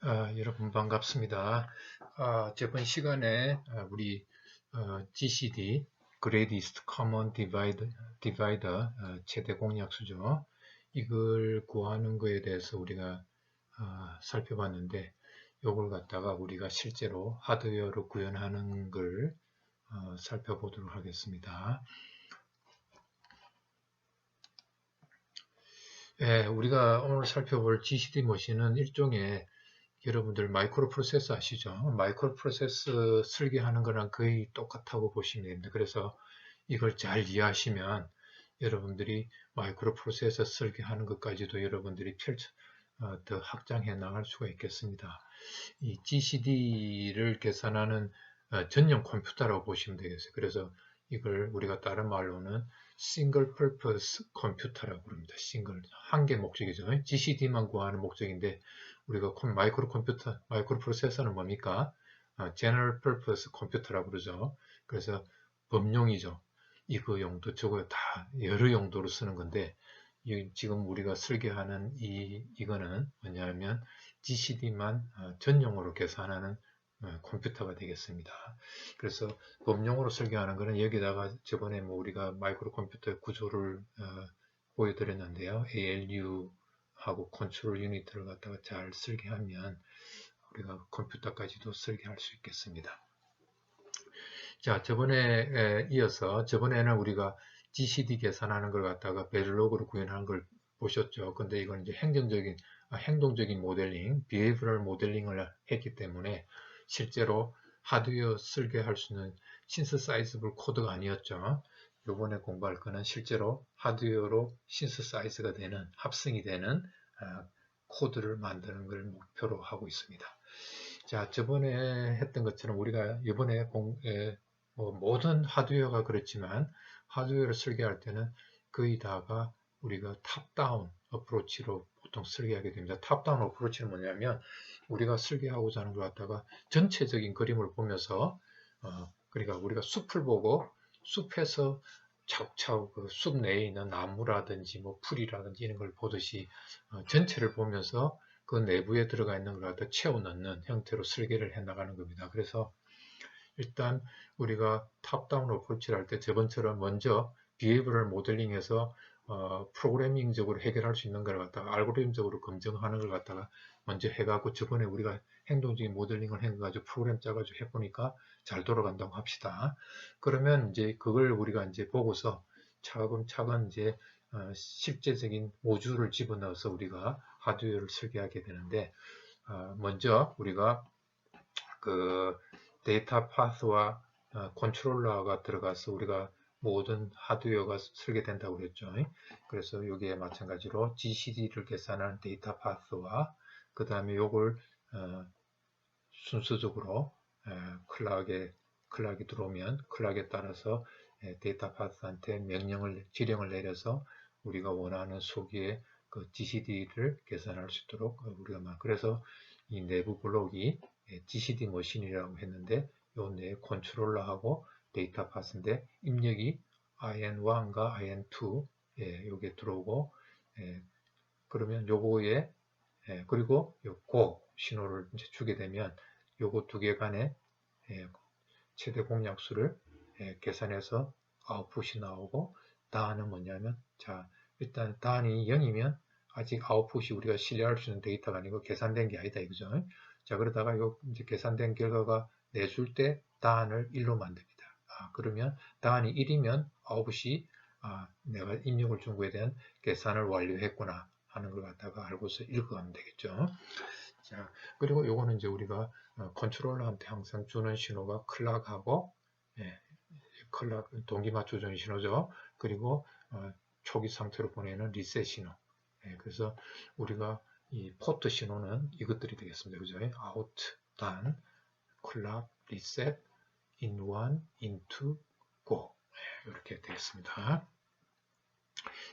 여러분 반갑습니다. 저번 시간에 우리 GCD Greatest Common Divider 최대 공약수죠. 이걸 구하는 거에 대해서 우리가 살펴봤는데 이걸 갖다가 우리가 실제로 하드웨어로 구현하는 걸 살펴보도록 하겠습니다. 우리가 오늘 살펴볼 GCD 머신은 일종의 여러분들 마이크로 프로세서 아시죠? 마이크로 프로세서 설계하는 거랑 거의 똑같다고 보시면 됩니다. 그래서 이걸 잘 이해하시면 여러분들이 마이크로 프로세서 설계하는 것까지도 여러분들이 더 확장해 나갈 수가 있겠습니다. 이 GCD를 계산하는 전용 컴퓨터라고 보시면 되겠어요. 그래서 이걸 우리가 다른 말로는 싱글 퍼포스 컴퓨터라고 부릅니다. 한 개 목적이죠. GCD만 구하는 목적인데 우리가 마이크로 프로세서는 뭡니까? General Purpose 컴퓨터라고 그러죠. 그래서 범용이죠. 이거 용도 저거 다 여러 용도로 쓰는 건데 지금 우리가 설계하는 이거는 뭐냐면 GCD만 전용으로 계산하는 컴퓨터가 되겠습니다. 그래서 범용으로 설계하는 것은 여기다가 저번에 우리가 마이크로 컴퓨터 구조를 보여드렸는데요. ALU하고 컨트롤 유니트를 갖다가 잘 설계하면 우리가 컴퓨터까지도 설계할 수 있겠습니다. 자, 저번에 이어서 저번에는 우리가 GCD 계산하는 걸 갖다가 베릴로그로 구현하는 걸 보셨죠. 근데 이건 이제 행동적인 모델링, behavioral 모델링을 했기 때문에 실제로 하드웨어 설계할 수 있는 신서사이즈블 코드가 아니었죠. 요번에 공부할 거는 실제로 하드웨어로 신서사이즈가 되는, 합성이 되는 코드를 만드는 걸 목표로 하고 있습니다. 자, 저번에 했던 것처럼 우리가 이번에 모든 하드웨어가 그렇지만 하드웨어를 설계할 때는 거의 다가 우리가 탑다운 어프로치로 보통 설계하게 됩니다. 탑다운 어프로치는 뭐냐면 우리가 설계하고자 하는 걸 갖다가 전체적인 그림을 보면서 그러니까 우리가 숲을 보고 숲에서 차곡차곡 그 숲 내에 있는 나무라든지 풀이라든지 이런 걸 보듯이 전체를 보면서 그 내부에 들어가 있는 걸 갖다 채워 넣는 형태로 설계를 해 나가는 겁니다. 그래서 일단 우리가 탑다운 어프로치를 할 때 저번처럼 먼저 비헤이브럴 모델링에서 프로그래밍적으로 해결할 수 있는 걸 갖다가 알고리즘적으로 검증하는 걸 갖다가 먼저 해가고 저번에 우리가 행동적인 모델링을 해가지고 프로그램 짜가지고 해보니까 잘 돌아간다고 합시다. 그러면 이제 그걸 우리가 이제 보고서 차근차근 이제 실제적인 모듈을 집어넣어서 우리가 하드웨어를 설계하게 되는데 먼저 우리가 그 데이터 파스와 컨트롤러가 들어가서 우리가 모든 하드웨어가 설계된다고 그랬죠. 그래서 여기에 마찬가지로 GCD를 계산하는 데이터 파스와 그 다음에 요걸 순서적으로 클락이 들어오면 클락에 따라서 데이터 파스한테 지령을 내려서 우리가 원하는 소기의 그 GCD를 계산할 수 있도록 우리가 그래서 이 내부 블록이 GCD 머신이라고 했는데 요 내에 컨트롤러하고 데이터 파스인데 입력이 IN1과 IN2 요게 들어오고 그러면 요거에 그리고 요 고 신호를 이제 주게 되면 요거 두 개 간의 최대 공약수를 계산해서 아웃풋이 나오고 다는 뭐냐면 자 일단 단이 0이면 아직 아웃풋이 우리가 신뢰할 수 있는 데이터가 아니고 계산된 게 아니다 이거죠. 자 그러다가 요 이제 계산된 결과가 내줄 때 단을 1로 만듭니다. 그러면 단이 1이면 아웃풋이 내가 입력을 준 거에 대한 계산을 완료했구나 하는 걸 갖다가 알고서 읽어가면 되겠죠. 자, 그리고 요거는 이제 우리가 컨트롤러한테 항상 주는 신호가 클락하고 클락 동기맞춰주는 신호죠. 그리고 초기 상태로 보내는 리셋 신호. 그래서 우리가 이 포트 신호는 이것들이 되겠습니다. 그죠? 아웃, 단, 클락, 리셋, in1, in2, go. 이렇게 되겠습니다.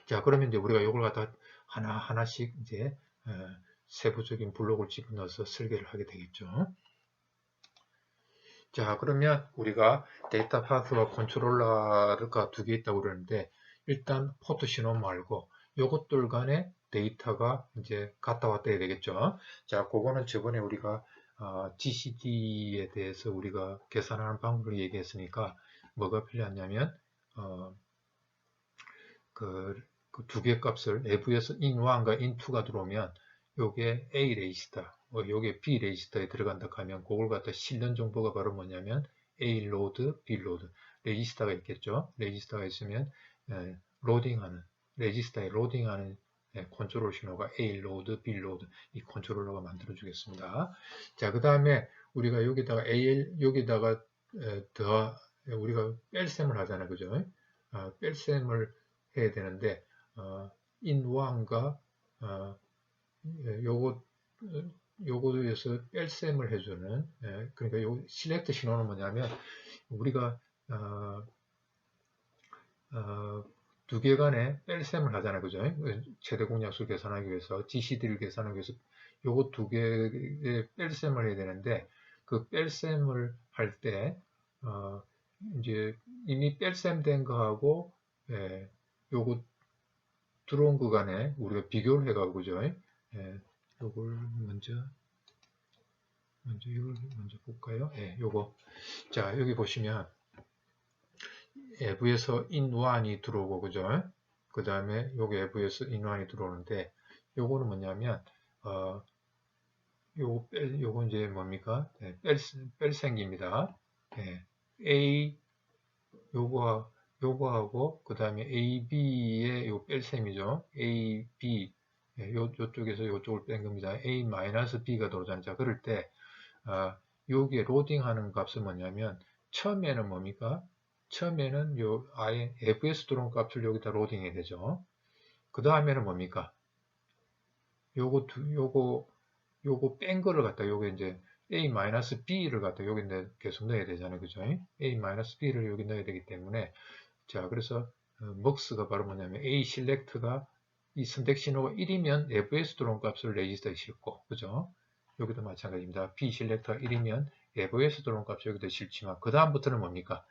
자, 그러면 이제 우리가 이걸 갖다 하나씩 이제 세부적인 블록을 집어넣어서 설계를 하게 되겠죠. 자, 그러면 우리가 데이터 파스와 컨트롤러가 두 개 있다고 그러는데 일단 포트 신호 말고 요것들 간에 데이터가 이제 갔다 왔다 해야 되겠죠. 자, 그거는 저번에 우리가 GCD에 대해서 우리가 계산하는 방법을 얘기했으니까 뭐가 필요하냐면 그 두 개 값을 내부에서 in1과 in2가 들어오면 요게 A 레지스터, 요게 B 레지스터에 들어간다 하면 그걸 갖다 실는 정보가 바로 뭐냐면 A 로드, B 로드, 레지스터가 있겠죠. 레지스터가 있으면 로딩하는 레지스터에 로딩하는 컨트롤 신호가 A 로드, B 로드 이 컨트롤러가 만들어 주겠습니다. 자, 그 다음에 우리가 여기다가 여기다가 더 우리가 뺄셈을 하잖아요, 그죠? 뺄셈을 해야 되는데 in1과 요거에서 뺄셈을 해주는 그러니까 요 select 신호는 뭐냐면 우리가 두 개 간에 뺄셈을 하잖아요, 그죠? 최대 공약수를 계산하기 위해서 GCD를 계산하기 위해서 요거 두 개의 뺄셈을 해야 되는데 그 뺄셈을 할 때 이제 이미 뺄셈된 거하고 요거 들어온 거 간에 우리가 비교를 해가고 그죠? 요걸 먼저 이걸 먼저 볼까요? 요거 자 여기 보시면 외부에서 in1이 들어오고 그죠? 그 다음에 요거 외부에서 in1이 들어오는데 요거는 뭐냐면 요거 이제 뭡니까? 뺄생기입니다. A 요거하고 그 다음에 AB의 요 뺄셈이죠. AB 요쪽에서 요쪽을 뺀 겁니다. A-B가 들어오잖아요. 자, 그럴 때 여기에 로딩하는 값은 뭐냐면 처음에는 뭡니까? 처음에는 요 아예 fs 들어온 값을 여기다 로딩해야 되죠. 그 다음에는 뭡니까? 요거 뺀 거를 갖다 요게 이제 a-b를 갖다 여기 계속 넣어야 되잖아요. 그죠? a-b를 여기 넣어야 되기 때문에 자, 그래서 MUX가 바로 뭐냐면 A select가 이 선택 신호가 1이면 fs 들어온 값을 레지스터에 싣고, 그죠? 여기도 마찬가지입니다. B select가 1이면 fs 들어온 값을 여기다 싣지만, 그 다음부터는 뭡니까?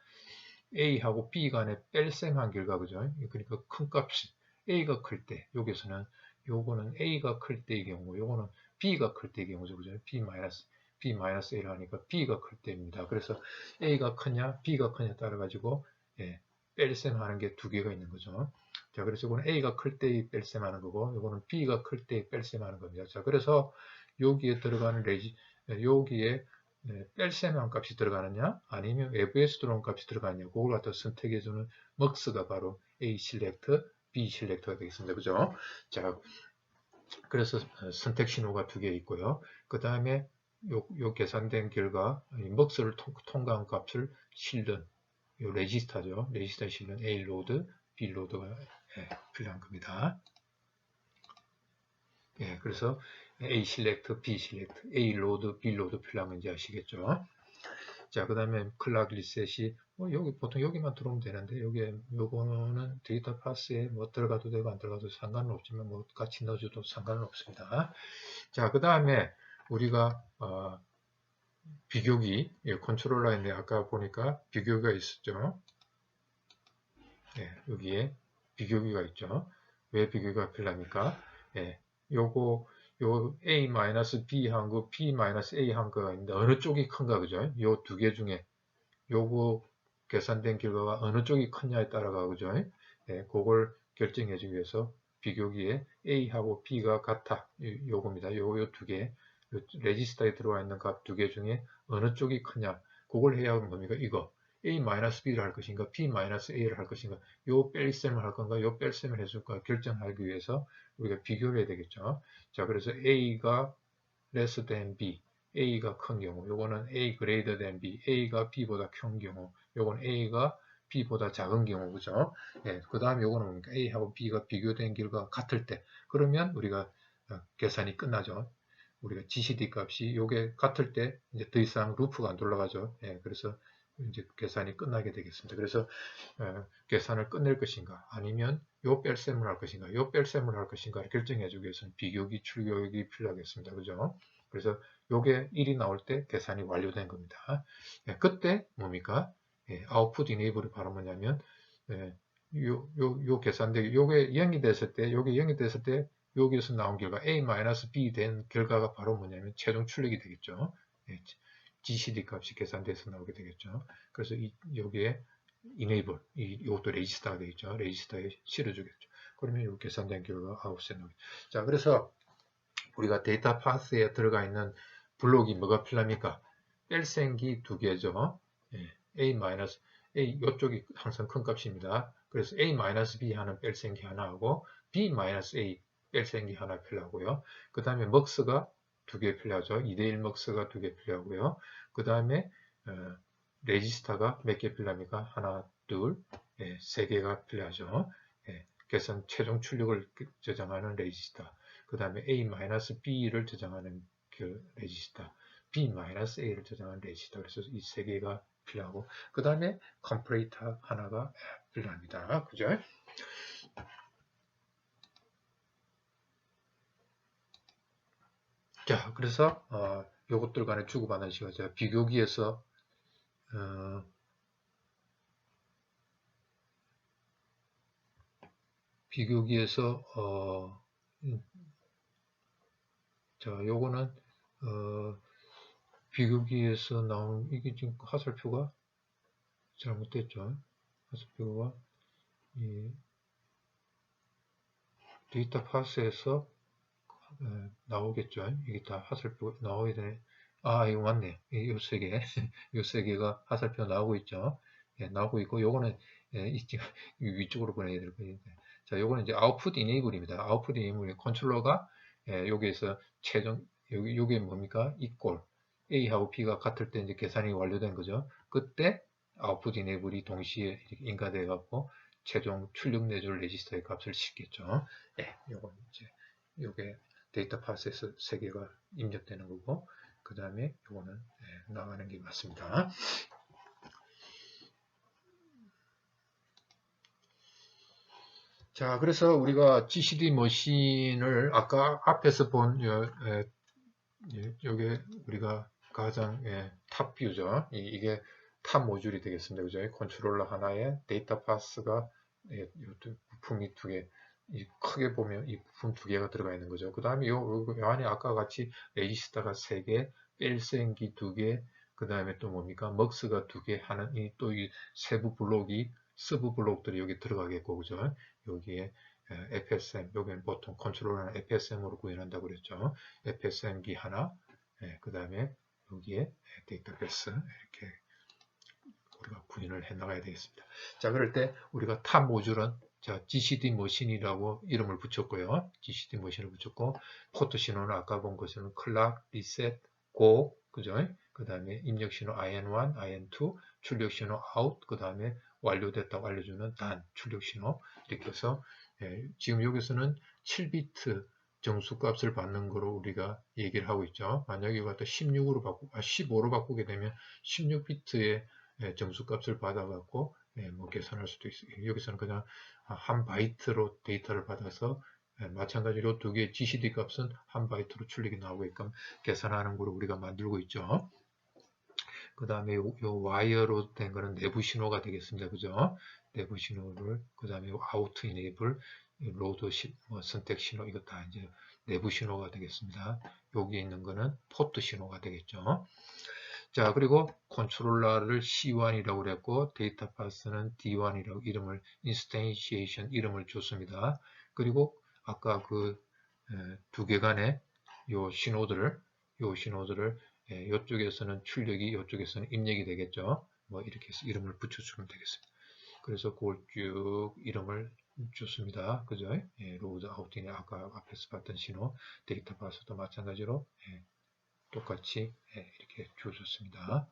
A하고 B 간의 뺄셈한 결과, 그죠? 그러니까 큰 값이 A가 클 때, 여기서는 요거는 A가 클 때의 경우, 요거는 B가 클 때의 경우죠, 그죠? B-A를 하니까 B가 클 때입니다. 그래서 A가 크냐, B가 크냐 따라가지고, 뺄셈하는 게 두 개가 있는 거죠. 자, 그래서 이거는 A가 클 때의 뺄셈하는 거고, 이거는 B가 클 때의 뺄셈하는 겁니다. 자, 그래서 여기에 들어가는 여기에 뺄셈한 값이 들어가느냐, 아니면 외부에서 들어온 값이 들어가느냐, 그걸 갖다 선택해주는 MUX가 바로 A select, B select가 되겠습니다. 그죠? 자, 그래서 선택 신호가 두 개 있고요. 그 다음에 요 계산된 결과, MUX를 통과한 값을 실는 요 레지스터죠. 레지스터에 실는 A 로드, B 로드가 필요한 겁니다. 그래서 A select, B select, A 로드, B 로드 필요한 건지 아시겠죠? 자, 그 다음에 클락 리셋이 여기 보통 여기만 들어오면 되는데 요거는 데이터 파스에 뭐 들어가도 되고 안 들어가도 상관은 없지만 뭐 같이 넣어줘도 상관은 없습니다. 자, 그 다음에 우리가 비교기 컨트롤러인데 아까 보니까 비교기가 있었죠. 여기에 비교기가 있죠. 왜 비교기가 필요합니까? 요 A-B 한 거, B-A 한 거가 있는데 어느 쪽이 큰가, 그죠? 요 두 개 중에 요거 계산된 결과가 어느 쪽이 크냐에 따라가, 그죠? 그걸 결정해 주기 위해서 비교기에 A하고 B가 같아. 요겁니다. 요 두 개. 레지스터에 들어와 있는 값 두 개 중에 어느 쪽이 크냐. 그걸 해야 하는 겁니까? 이거. A-B를 할 것인가, B-A를 할 것인가, 요 뺄셈을 할 건가, 요 뺄셈을 해줄까 결정하기 위해서 우리가 비교를 해야 되겠죠. 자, 그래서 A가 less than B, A가 큰 경우, 요거는 A greater than B, A가 B보다 큰 경우, 요거는 A가 B보다 작은 경우, 그죠? 그 다음에 요거는 뭡니까? A하고 B가 비교된 결과가 같을 때, 그러면 우리가 계산이 끝나죠. 우리가 GCD 값이 요게 같을 때 이제 더 이상 루프가 안 돌아가죠. 그래서 이제 계산이 끝나게 되겠습니다. 그래서 계산을 끝낼 것인가 아니면 요 뺄셈을 할 것인가 요 뺄셈을 할 것인가를 결정해 주기 위해서는 비교기 출교기 필요하겠습니다. 그죠? 그래서 요게 1이 나올 때 계산이 완료된 겁니다. 그때 뭡니까? 아웃풋 이네이블이 바로 뭐냐면 요 계산되기 요게 0이 됐을 때 요게 0이 됐을 때 여기에서 나온 결과 A-B 된 결과가 바로 뭐냐면 최종 출력이 되겠죠. 예, GCD 값이 계산돼서 나오게 되겠죠. 그래서 여기에 enable, 이것도 레지스터가 되겠죠. 레지스터에 실어주겠죠. 그러면 이 계산된 결과가 아웃에 나오겠죠. 자, 그래서 우리가 데이터 파스에 들어가 있는 블록이 뭐가 필요합니까? 뺄셈기 두 개죠. 예, A, 이쪽이 항상 큰 값입니다. 그래서 A-B 하는 뺄셈기 하나 하고 B-A 뺄셈기 하나 필요하고요. 그 다음에 먹스가 두 개 필요하죠. 2대1 먹스가 두 개 필요하고요. 그 다음에 레지스터가 몇 개 필요합니까? 하나, 둘, 세 개가 필요하죠. 계산 최종 출력을 저장하는 레지스터. 그 다음에 A-B를 저장하는 그 레지스터. B-A를 저장하는 레지스터. 그래서 이 세 개가 필요하고, 그 다음에 컴프레이터 하나가 필요합니다. 그죠? 자, 그래서 요것들 간에 주고받는 시간, 제가 비교기에서 자, 요거는 비교기에서 나온, 이게 지금 화살표가 잘못됐죠. 화살표가 이 데이터 파스에서 나오겠죠. 이게 다 화살표 나오게 되네. 아, 이거 맞네. 요 세 개, 요 세 개가 화살표 나오고 있죠. 예, 나오고 있고, 요거는 위쪽으로 보내야 될 거예요. 자, 요거는 이제 아웃풋 이네이블입니다. 아웃풋 이네이블 컨트롤러가 여기에서 최종 요게 뭡니까? equal A하고 B가 같을 때 이제 계산이 완료된 거죠. 그때 아웃풋 이네이블이 동시에 인가돼 갖고 최종 출력 내줄 레지스터의 값을 싣겠죠. 예, 요건 이제 요게 데이터 파스에서 세 개가 입력되는 거고, 그 다음에 요거는 나가는 게 맞습니다. 자, 그래서 우리가 GCD 머신을 아까 앞에서 본 요게 우리가 가장 탑 뷰죠. 이게 탑 모듈이 되겠습니다. 그죠? 컨트롤러 하나에 데이터 파스가 부품이 두 개, 크게 보면 이 부품 두 개가 들어가 있는 거죠. 그 다음에 요 안에 아까 같이 레지스터가 세 개, 뺄셈기 두 개, 그 다음에 또 뭡니까? 먹스가 두 개 하는 또 이 세부 블록이 서브 블록들이 여기 들어가겠고, 그죠? 여기에 FSM, 여기는 보통 컨트롤러는 FSM으로 구현한다고 그랬죠. FSM기 하나, 그 다음에 여기에 데이터베이스 이렇게 우리가 구현을 해 나가야 되겠습니다. 자, 그럴 때 우리가 탑 모듈은 자, GCD 머신이라고 이름을 붙였고요. GCD 머신을 붙였고, 포트 신호는 아까 본 것은 클락, 리셋, 고, 그죠? 그 다음에 입력 신호 IN1, IN2, 출력 신호 out, 그 다음에 완료됐다고 알려주는 단, 출력 신호. 이렇게 해서, 지금 여기서는 7비트 정수값을 받는 거로 우리가 얘기를 하고 있죠. 만약에 이거 갖다 16으로 15로 바꾸게 되면 16비트의 정수값을 받아갖고 뭐 계산할 수도 있어요. 여기서는 그냥 한 바이트로 데이터를 받아서 마찬가지로 두 개의 GCD 값은 한 바이트로 출력이 나오게끔 계산하는 거로 우리가 만들고 있죠. 그 다음에 요 와이어로 된 거는 내부 신호가 되겠습니다. 그죠? 내부 신호를, 그 다음에 아우트 이네이블, 로드 선택 신호, 이거 다 이제 내부 신호가 되겠습니다. 여기 있는 거는 포트 신호가 되겠죠. 자, 그리고 컨트롤러를 C1이라고 그랬고, 데이터 파스는 D1이라고 이름을, 인스텐시에이션 이름을 줬습니다. 그리고 아까 그 두 개 간의 요 신호들을 이쪽에서는 출력이, 이쪽에서는 입력이 되겠죠. 뭐 이렇게 해서 이름을 붙여주면 되겠습니다. 그래서 그걸 쭉 이름을 줬습니다. 그죠? 로드 아웃인에 아까 앞에서 봤던 신호, 데이터 파스도 마찬가지로 똑같이 이렇게 주어졌습니다.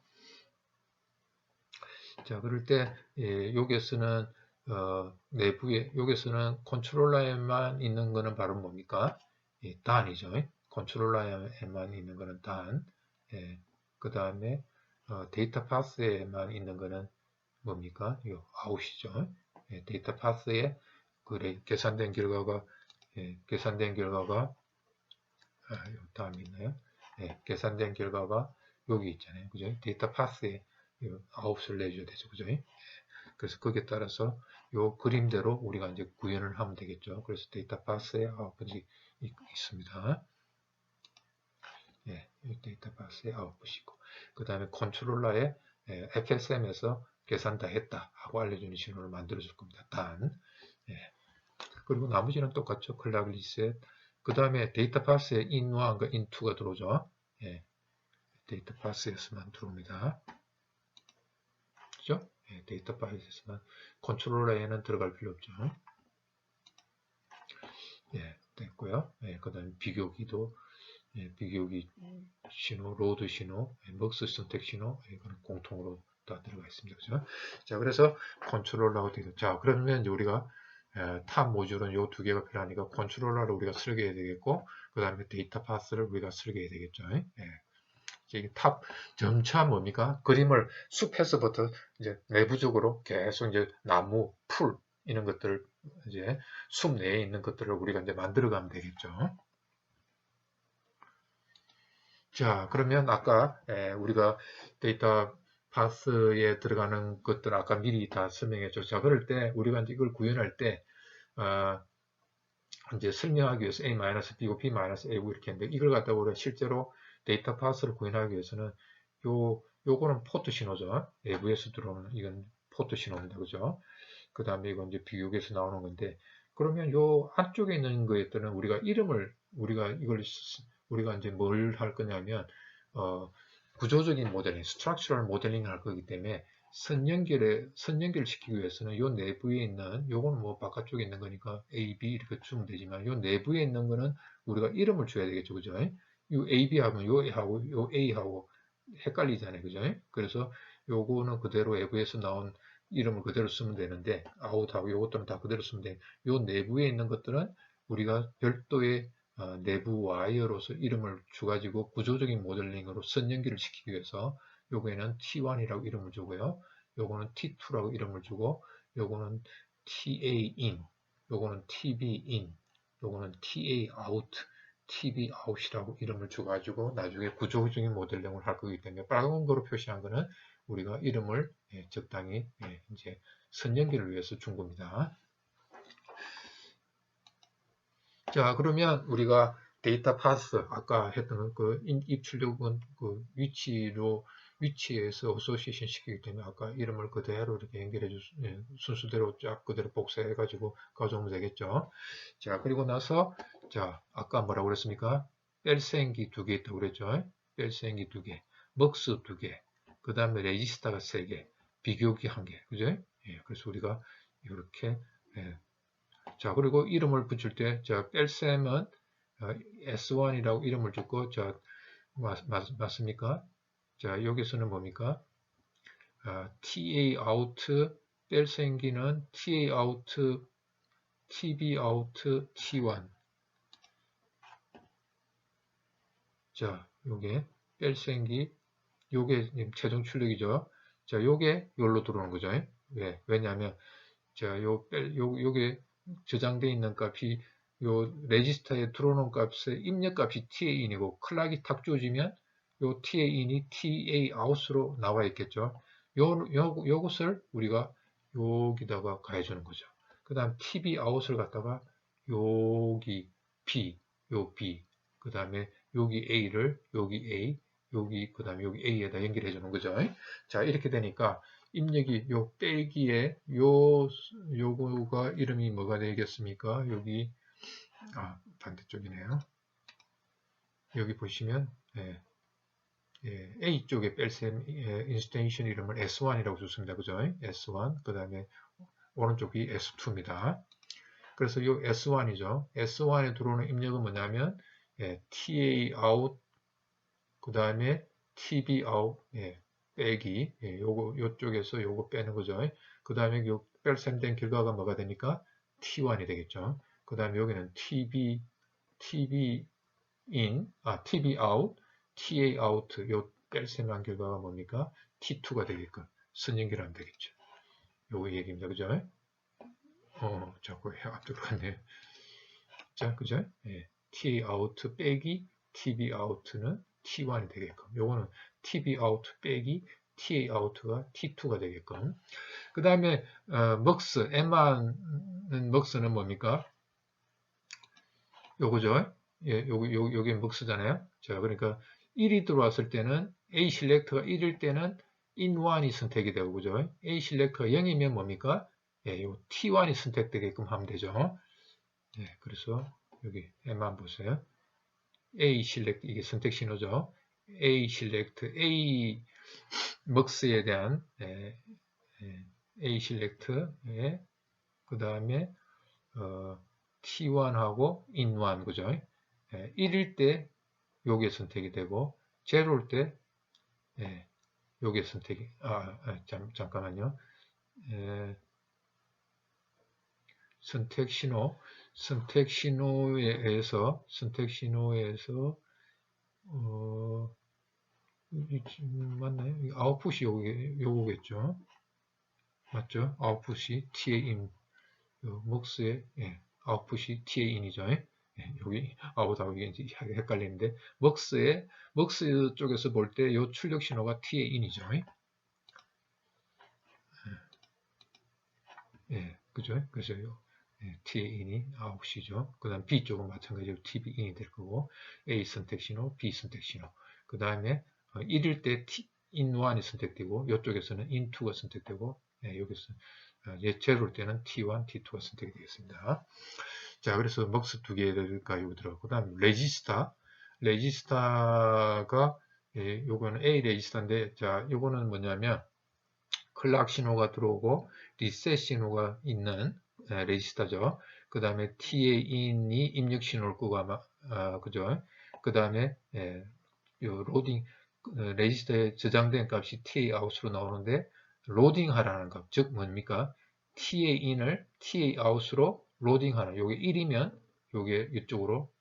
자, 그럴 때 여기서는 내부에 여기서는 컨트롤러에만 있는 거는 바로 뭡니까? 단이죠. 컨트롤러에만 있는 거는 단. 그 다음에 데이터 파스에만 있는 거는 뭡니까? 이 아웃이죠. 데이터 파스에 그래 계산된 결과가 다음에 있나요? 계산된 결과가 여기 있잖아요. 그죠? 데이터 파스에 아웃을 내줘야 되죠. 그죠? 그래서 거기에 따라서 요 그림대로 우리가 이제 구현을 하면 되겠죠. 그래서 데이터 파스에 아웃이 있습니다. 예, 데이터 박스의 아웃풋이고, 그 다음에 컨트롤러에 FSM에서 계산 다 했다 하고 알려주는 신호를 만들어 줄 겁니다. 단. 예. 그리고 나머지는 똑같죠. 클락 리셋. 그 다음에 데이터 박스에 in1과 in2가 들어오죠. 예. 데이터 박스에서만 들어옵니다. 그죠? 예, 데이터 박스에서만. 컨트롤러에는 들어갈 필요 없죠. 예, 됐고요. 예, 그 다음에 비교기도, 예, 비교기 신호, 로드 신호, 먹스 선택 신호, 이거는 공통으로 다 들어가 있습니다. 그죠? 자, 그래서 컨트롤러가 되죠. 자, 그러면 이제 우리가 탑 모듈은 요 두 개가 필요하니까 컨트롤러를 우리가 설계해야 되겠고, 그 다음에 데이터 파스를 우리가 설계해야 되겠죠. 예. 이게 탑 점차 뭡니까? 그림을 숲에서부터 이제 내부적으로 계속 이제 나무, 풀 이런 것들을 이제 숲 내에 있는 것들을 우리가 이제 만들어 가면 되겠죠. 자, 그러면 아까 우리가 데이터 파스에 들어가는 것들 아까 미리 다 설명했죠. 자, 그럴 때 우리가 이제 이걸 구현할 때 이제 설명하기 위해서 A-B고 B-A고 이렇게 했는데 이걸 갖다가 우리가 실제로 데이터 파스를 구현하기 위해서는 요거는 포트 신호죠. 내부에서 들어오는 이건 포트 신호입니다. 그죠? 그 다음에 이건 이제 비교기에서 나오는 건데 그러면 요 안쪽에 있는 것들은 우리가 이름을 우리가 이제 뭘 할 거냐면 구조적인 모델링, 스트럭처럴 모델링을 할 거기 때문에 선연결을 시키기 위해서는 요 내부에 있는 요건 뭐 바깥쪽에 있는 거니까 A, B 이렇게 주면 되지만 요 내부에 있는 거는 우리가 이름을 줘야 되겠죠. 그죠? 요 A, B 하면 요 A하고 헷갈리잖아요. 그죠? 그래서 요거는 그대로 외부에서 나온 이름을 그대로 쓰면 되는데 아웃하고 요것들은 다 그대로 쓰면 돼요. 요 내부에 있는 것들은 우리가 별도의 내부 와이어로서 이름을 줘가지고 구조적인 모델링으로 선연기를 시키기 위해서 요거에는 T1이라고 이름을 주고요. 요거는 T2라고 이름을 주고 요거는 TA-in, 요거는 TB-in, 요거는 TA-out, TB-out이라고 이름을 줘가지고 나중에 구조적인 모델링을 할 거기 때문에 빨간 거로 표시한 거는 우리가 이름을 적당히 이제 선연기를 위해서 준 겁니다. 자, 그러면 우리가 데이터 파스 아까 했던 그 입출력은 그 위치에서 어소시에이션 시키기 때문에 아까 이름을 그대로 이렇게 연결해 순수대로 쫙 그대로 복사해 가지고 가져오면 되겠죠. 자, 그리고 나서 자, 아까 뭐라고 그랬습니까? 뺄셈기 2개 있다고 그랬죠. 뺄셈기 2개, 먹스 2개, 그 다음에 레지스터가 3개, 비교기 1개. 그죠? 예, 그래서 우리가 이렇게 자, 그리고 이름을 붙일 때, 자, 뺄셈은 S1이라고 이름을 주고, 자, 맞습니까? 자, 여기서는 뭡니까? TA out, 뺄셈기는 TA out, TB out, T1. 자, 요게 뺄셈기, 요게 최종 출력이죠. 자, 요게 여기로 들어오는 거죠. 왜? 왜냐하면, 자, 요게 저장되어 있는 값이 요 레지스터에 들어오는 값의 입력값이 TA인이고 클락이 탁 주어지면 요 TA인이 TAout으로 나와 있겠죠. 요것을 우리가 여기다가 가해주는 거죠. 그 다음 TBout을 갖다가 여기 B, 요 B, 그 다음에 여기 A를 여기 A, 여기 그 다음에 여기 A에다 연결해 주는 거죠. 자, 이렇게 되니까 입력이 요 빼기에 요거가 이름이 뭐가 되겠습니까? 여기 반대쪽이네요. 여기 보시면 A 쪽에 뺄셈 인스테이션 이름을 S1이라고 줬습니다. 그죠? S1 그 다음에 오른쪽이 S2입니다. 그래서 요 S1이죠. S1에 들어오는 입력은 뭐냐면 TA out 그 다음에 TB out 빼기 요쪽에서 요거 빼는 거죠. 그 다음에 요 뺄셈된 결과가 뭐가 되니까 T1이 되겠죠. 그 다음에 여기는 TB in, TB out, TA out 요 뺄셈한 결과가 뭡니까? T2가 되게끔 선연결하면 되겠죠. 요거 얘기입니다. 그죠? 자꾸 앞쪽으로 갔네요. 자, 그죠? TA out 빼기 TB out는 T1이 되게끔. 요거는 TB out 빼기 TA out가 T2가 되게끔. 그 다음에 먹스, M는 먹스는 뭡니까? 요거죠. 예, 요게 먹스잖아요. 자, 그러니까 1이 들어왔을 때는 A 셀렉터가 1일 때는 in1이 선택이 되고, 그죠? A 셀렉터가 0이면 뭡니까? 예, 요 T1이 선택되게끔 하면 되죠. 예, 그래서 여기 M만 보세요. A 셀렉트, 이게 선택 신호죠. A 셀렉트, A 먹스에 대한 A 셀렉트, 그 다음에 T1하고 in1, 그죠? 1일 때 요게 선택이 되고, 제로일 때 요게 선택이, 잠깐만요. 선택 신호에 의해서 맞나요? 아웃풋이 요거겠죠? 맞죠? 아웃풋이 TA인, 먹스의 아웃풋이 TA인이죠. 여기 아웃하고 이게 이제 헷갈리는데, 먹스 쪽에서 볼 때 요 출력 신호가 TA인이죠. 그죠? 그래서 TA인이 아웃이죠. 그 다음 B 쪽은 마찬가지로 TB인이 될 거고, A 선택 신호, B 선택 신호. 그 다음에 1일 때 in1이 선택되고, 이쪽에서는 in2가 선택되고, 여기서 제로일 때는 T1, T2가 선택이 되겠습니다. 자, 그래서 먹스 두 개가 여기 들어가고, 그 다음 레지스타가 요거는 A 레지스타인데, 자, 요거는 뭐냐면 클락 신호가 들어오고 리셋 신호가 있는 레지스타죠. 그 다음에 TA인이 입력 신호를 끄고 아마 그죠? 그 다음에 요 로딩 레지스터에 저장된 값이 TA 아웃으로 나오는데 로딩 하라는 값, 즉 뭡니까? TA 인을 TA 아웃으로 로딩하는, 요게 1이면 요게 이쪽으로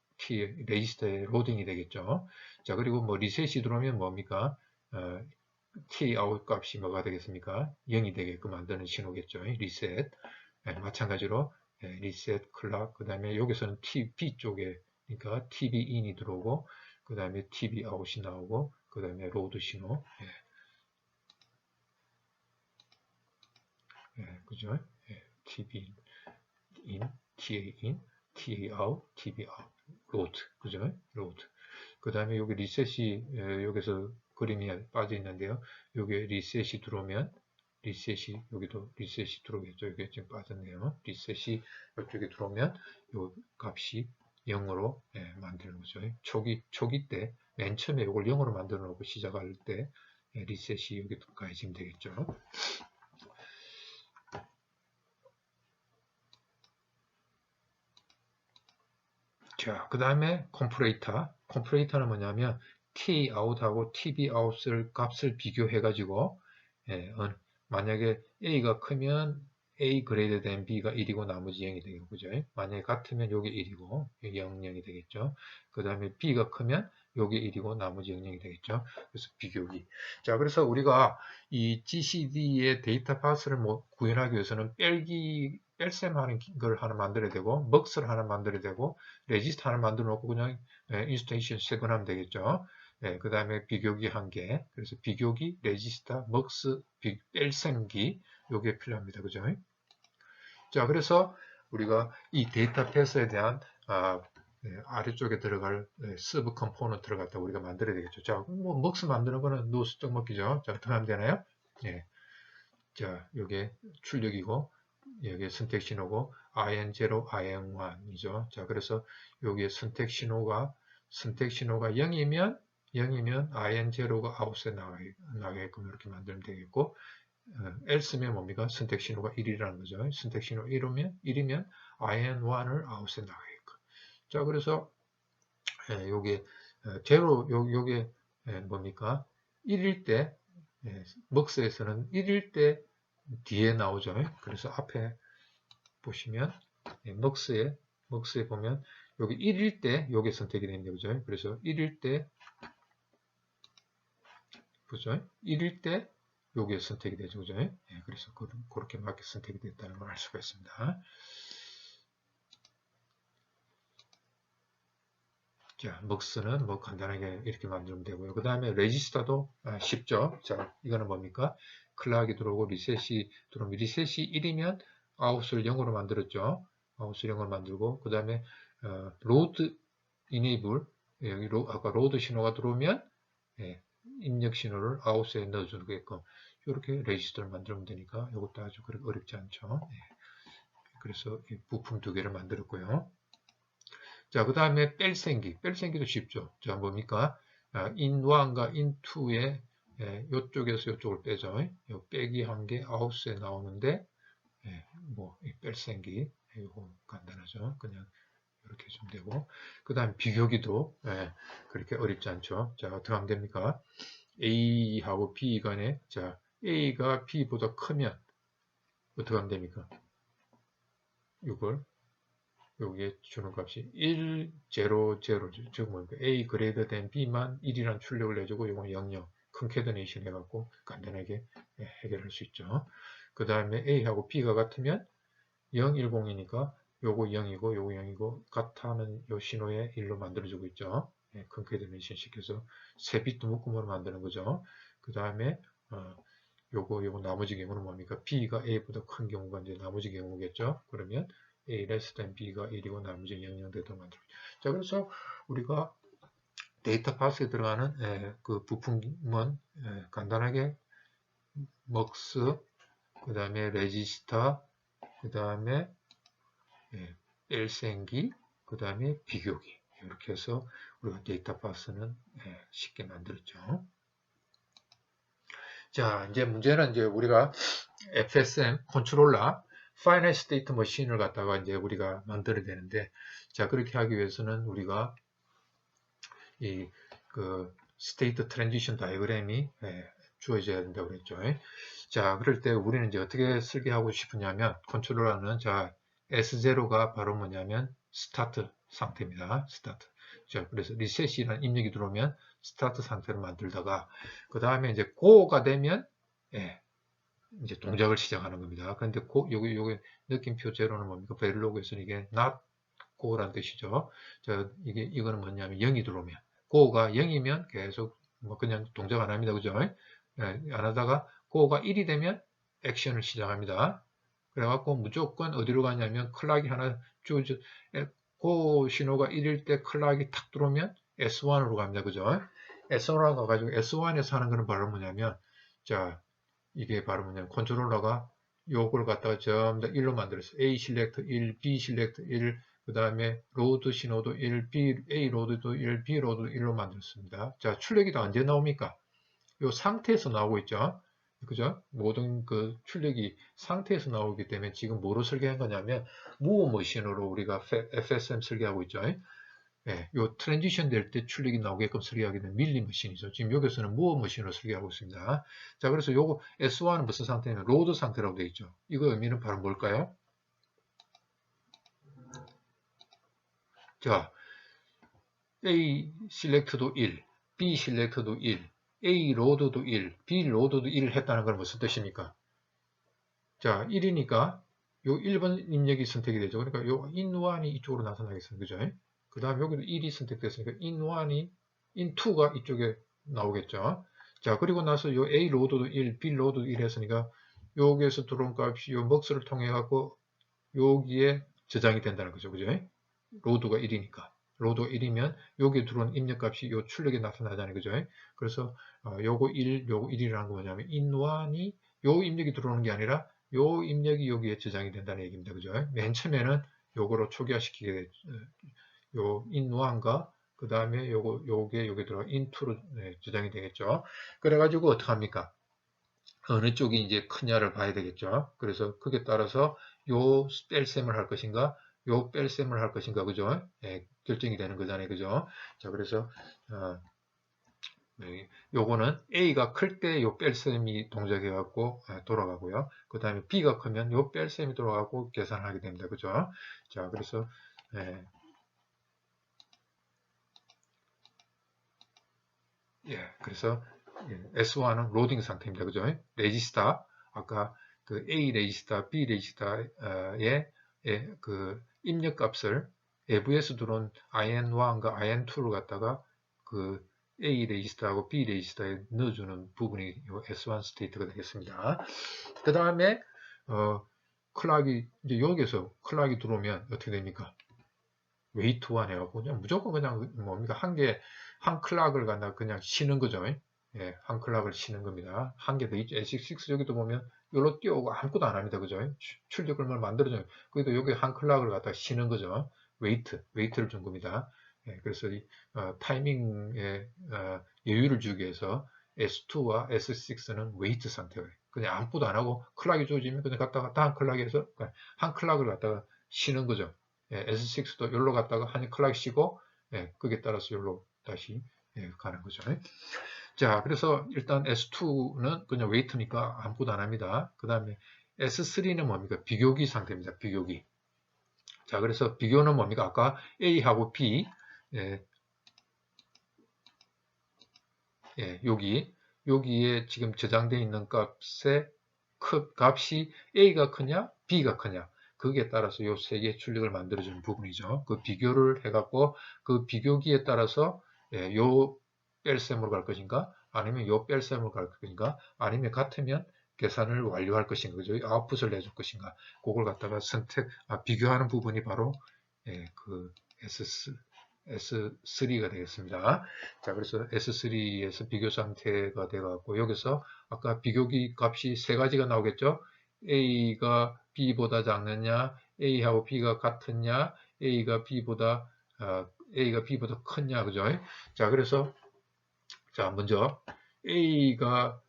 레지스터에 로딩이 되겠죠. 자, 그리고 뭐 리셋이 들어오면 뭡니까? TA 아웃 값이 뭐가 되겠습니까? 0이 되게끔 만드는 신호겠죠. 리셋. 마찬가지로 리셋 클락, 그 다음에 여기서는 TB 쪽에, 그러니까 TB 인이 들어오고, 그 다음에 TB 아웃이 나오고, 그 다음에 로드 신호. 그죠? TB 인, TA 인, TA 아웃, TB 아웃, 로드. 그죠? 로드. 그 다음에 여기 리셋이 여기서 그림이 빠져 있는데요. 여기 리셋이 들어오면 여기도 리셋이 들어오겠죠. 이게 지금 빠졌네요. 리셋이 이쪽에 들어오면 요 값이 0으로 만드는 거죠. 초기 때 맨 처음에 이걸 0으로 만들어 놓고 시작할 때 리셋이 여기 가해지면 되겠죠. 자, 그 다음에 컴프레이터는 뭐냐면 T 아웃하고 TB 아웃을 값을 비교해 가지고 만약에 A가 크면 A 그레이드 된 B가 1이고 나머지 0이 되고, 그죠? 만약에 같으면 요게 1이고 0, 0이 되겠죠. 그 다음에 B가 크면 요게 1이고 나머지 0, 0이 되겠죠. 그래서 비교기. 자, 그래서 우리가 이 GCD의 데이터 파스를 구현하기 위해서는 뺄셈 하는 걸 하나 만들어야 되고, 먹스를 하나 만들어야 되고, 레지스터 하나 만들어 놓고 그냥 인스테이션 세분하면 되겠죠. 그 다음에 비교기 한 개, 그래서 비교기, 레지스터, 먹스, 뺄셈기, 요게 필요합니다. 그죠? 자, 그래서 우리가 이 데이터 패스에 대한 아래쪽에 들어갈 서브 컴포넌트를 갖다 우리가 만들어야 되겠죠. 자, 뭐 먹스 만드는 거는 노스 쪽먹기죠. 자, 어떻게 하면 되나요? 자, 요게 출력이고, 여기 선택 신호고, IN0, IN1이죠. 자, 그래서 여기에 선택 신호가 0이면 IN0가 아웃에 나가게끔 이렇게 만들면 되겠고, else면 뭡니까? 선택 신호가 1이라는 거죠. 선택 신호 1이면 IN1을 아웃에 나가게끔. 자, 그래서 요게 요게 뭡니까? 1일 때 먹스에서는 1일 때 뒤에 나오죠. 그래서 앞에 보시면 먹스에 보면 여기 1일 때 요게 선택이 됩니다. 그죠? 그래서 1일 때 그죠? 1일 때 요게 선택이 되죠. 그죠? 그래서 그렇게 맞게 선택이 됐다는 걸 알 수가 있습니다. 자, 먹스는 뭐 간단하게 이렇게 만들면 되고요. 그 다음에 레지스터도 쉽죠. 자, 이거는 뭡니까? 클락이 들어오고 리셋이 들어오면 리셋이 1이면 아웃을 0으로 만들었죠. 아웃을 0으로 만들고 그 다음에 로드 이네이블, 여기 아까 로드 신호가 들어오면 입력 신호를 아웃에 넣어주게끔 이렇게 레지스터를 만들면 되니까 이것도 아주 그렇게 어렵지 않죠. 그래서 이 부품 두 개를 만들었고요. 자, 그 다음에 뺄생기도 쉽죠. 자, 뭡니까? in1과 in2에 이쪽에서 이쪽을 빼죠. 요 빼기 한 개 아웃에 나오는데 뭐 뺄생기 이거 간단하죠. 그냥 이렇게 해주면 되고, 그 다음 비교기도 그렇게 어렵지 않죠. 자, 어떻게 하면 됩니까? A하고 B 간에, 자, A가 B보다 크면 어떻게 하면 됩니까? 이걸 여기에 주는 값이 1, 0, 0, 즉 뭡니까? A 그레이더 된 B만 1이라는 출력을 내주고 이건 0, 0 컨캐드네이션 해갖고 간단하게 해결할 수 있죠. 그 다음에 A하고 B가 같으면 0, 1, 0이니까 요거 0이고 요거 0이고 같다는 요 신호에 1로 만들어주고 있죠. 컨캐드네이션 시켜서 세 비트 묶음으로 만드는 거죠. 그 다음에 요거 나머지 경우는 뭡니까? B가 A보다 큰 경우가 이제 나머지 경우겠죠. 그러면 A less than B가 1이고 나머지 0, 0 되도록 만들죠. 자, 그래서 우리가 데이터 파스에 들어가는 그 부품은 간단하게 먹스, 그 다음에 레지스터, 그 다음에 뺄생기, 그 다음에 비교기 이렇게 해서 우리가 데이터 파스는 쉽게 만들었죠. 자, 이제 문제는 이제 우리가 FSM 컨트롤러 파이널 스테이트 머신을 갖다가 이제 우리가 만들어야 되는데, 자, 그렇게 하기 위해서는 우리가 이 그 스테이트 트랜지션 다이어그램이 주어져야 된다고 그랬죠. 자, 그럴 때 우리는 이제 어떻게 설계하고 싶으냐면, 컨트롤러는 자, S0가 바로 뭐냐면 스타트 상태입니다. 스타트. 자, 그래서 리셋이라는 입력이 들어오면 스타트 상태로 만들다가 그 다음에 이제 고가 되면 이제 동작을 시작하는 겁니다. 그런데 여기 느낌표 제로는 뭡니까? 베릴로그에서는 이게 not go라는 뜻이죠. 자, 이거는 뭐냐면 0이 들어오면 go가 0이면 계속 뭐 그냥 동작 안 합니다. 그죠? 안 하다가 go가 1이 되면 액션을 시작합니다. 그래갖고 무조건 어디로 가냐면 클락이 하나 쭉 go 신호가 1일 때 클락이 탁 들어오면 S1으로 갑니다. 그죠? S1으로 가가지고 S1에서 하는 거는 바로 뭐냐면 자, 이게 바로 뭐냐면 컨트롤러가 요걸 갖다가 전부 다 1로 만들었어요. A 실렉터 1, B 실렉터 1, 그 다음에 로드 신호도 1, A 로드도 1, B 로드도 1로 만들었습니다. 자, 출력이 다 언제 나옵니까? 요 상태에서 나오고 있죠. 그죠? 모든 그 출력이 상태에서 나오기 때문에 지금 뭐로 설계한 거냐면 무어 머신으로 우리가 FSM 설계하고 있죠. 요 트랜지션 될 때 출력이 나오게끔 설계하게 된 밀리 머신이죠. 지금 여기서는 무어 머신으로 설계하고 있습니다. 자, 그래서 요거 S1은 무슨 상태냐면 로드 상태라고 되어 있죠. 이거 의미는 바로 뭘까요? 자, A 셀렉트도 1, B 셀렉트도 1, A 로드도 1, B 로드도 1을 했다는 건 무슨 뜻입니까? 자, 1이니까 요 1번 입력이 선택이 되죠. 그러니까 요 in1이 이쪽으로 나타나겠습니다. 그죠? 그 다음 여기도 1이 선택됐으니까 in1이 in2가 이쪽에 나오겠죠. 자, 그리고 나서 요 A 로드도 1, B 로드도 1 했으니까 여기에서 들어온 값이 요 먹스를 통해 갖고 여기에 저장이 된다는 거죠. 그죠? 로드가 1이니까. 로드가 1이면 여기에 들어온 입력값이 요 출력에 나타나잖아요. 그죠? 그래서 요거 1, 요거 1이라는 거 뭐냐면 in1이 요 입력이 들어오는 게 아니라 요 입력이 여기에 저장이 된다는 얘기입니다. 그죠? 맨 처음에는 요거로 초기화시키게 되죠. 요 in1과 그 다음에 요게 여기 들어가 in2로 저장이 되겠죠. 그래가지고 어떻게 합니까? 어느 쪽이 이제 크냐를 봐야 되겠죠. 그래서 그게 따라서 요 뺄셈을 할 것인가, 요 뺄셈을 할 것인가, 그죠? 결정이 되는 거잖아요, 그죠? 자, 그래서 요거는 A가 클 때 요 뺄셈이 동작해 갖고 돌아가고요. 그 다음에 B가 크면 요 뺄셈이 돌아가고 계산을 하게 됩니다, 그죠? 자, 그래서 그래서 S1은 로딩 상태입니다. 그죠? 레지스터, 아까 그 A 레지스터, B 레지스터의 그 입력 값을 외부에서 들어온 IN1과 IN2를 갖다가 그 A 레지스터하고 B 레지스터에 넣어주는 부분이 S1 스테이트가 되겠습니다. 그 다음에 클락이 이제 여기에서 클락이 들어오면 어떻게 됩니까? 웨이트 1 해갖고 그냥 무조건 그냥 뭡니까 한 클락을 갖다 그냥 쉬는 거죠. 예, 한 클락을 쉬는 겁니다. 한 개 더 있죠. ASIC6 여기도 보면 여기로 띄우고 아무것도 안 합니다. 그죠? 출력을 만들어줘요. 그래도 여기 한 클락을 갖다 쉬는 거죠. 웨이트를 준 겁니다. 예, 그래서 이 타이밍에 여유를 주기 위해서 S2와 S6는 웨이트 상태예요. 그냥 아무것도 안 하고 클락이 주어지면 그냥 갔다가 다음 클락에서 한 클락을 갖다가 쉬는 거죠. 예, S6도 여기로 갔다가 한 클락 쉬고 예, 거기에 따라서 여기로 다시 예, 가는 거죠. 자, 그래서 일단 S2는 그냥 웨이트니까 아무것도 안 합니다. 그 다음에 S3는 뭡니까? 비교기 상태입니다. 비교기. 자, 그래서 비교는 뭡니까? 아까 A하고 B, 예, 예, 여기에 지금 저장되어 있는 값이 A가 크냐, B가 크냐. 거기에 따라서 이 세 개의 출력을 만들어주는 부분이죠. 그 비교를 해갖고 그 비교기에 따라서 예, 요 뺄셈으로 갈 것인가, 아니면 요 뺄셈으로 갈 것인가, 아니면 같으면 계산을 완료할 것인가, 그죠? 아웃풋을 내줄 것인가, 그걸 갖다가 비교하는 부분이 바로 예, 그 S3가 되겠습니다. 자, 그래서 S3에서 비교 상태가 돼갖고 여기서 아까 비교기 값이 세 가지가 나오겠죠? A가 B보다 작느냐, A하고 B가 같으냐, A가 B보다 크냐, 그죠? 자, 그래서 자, 먼저 A가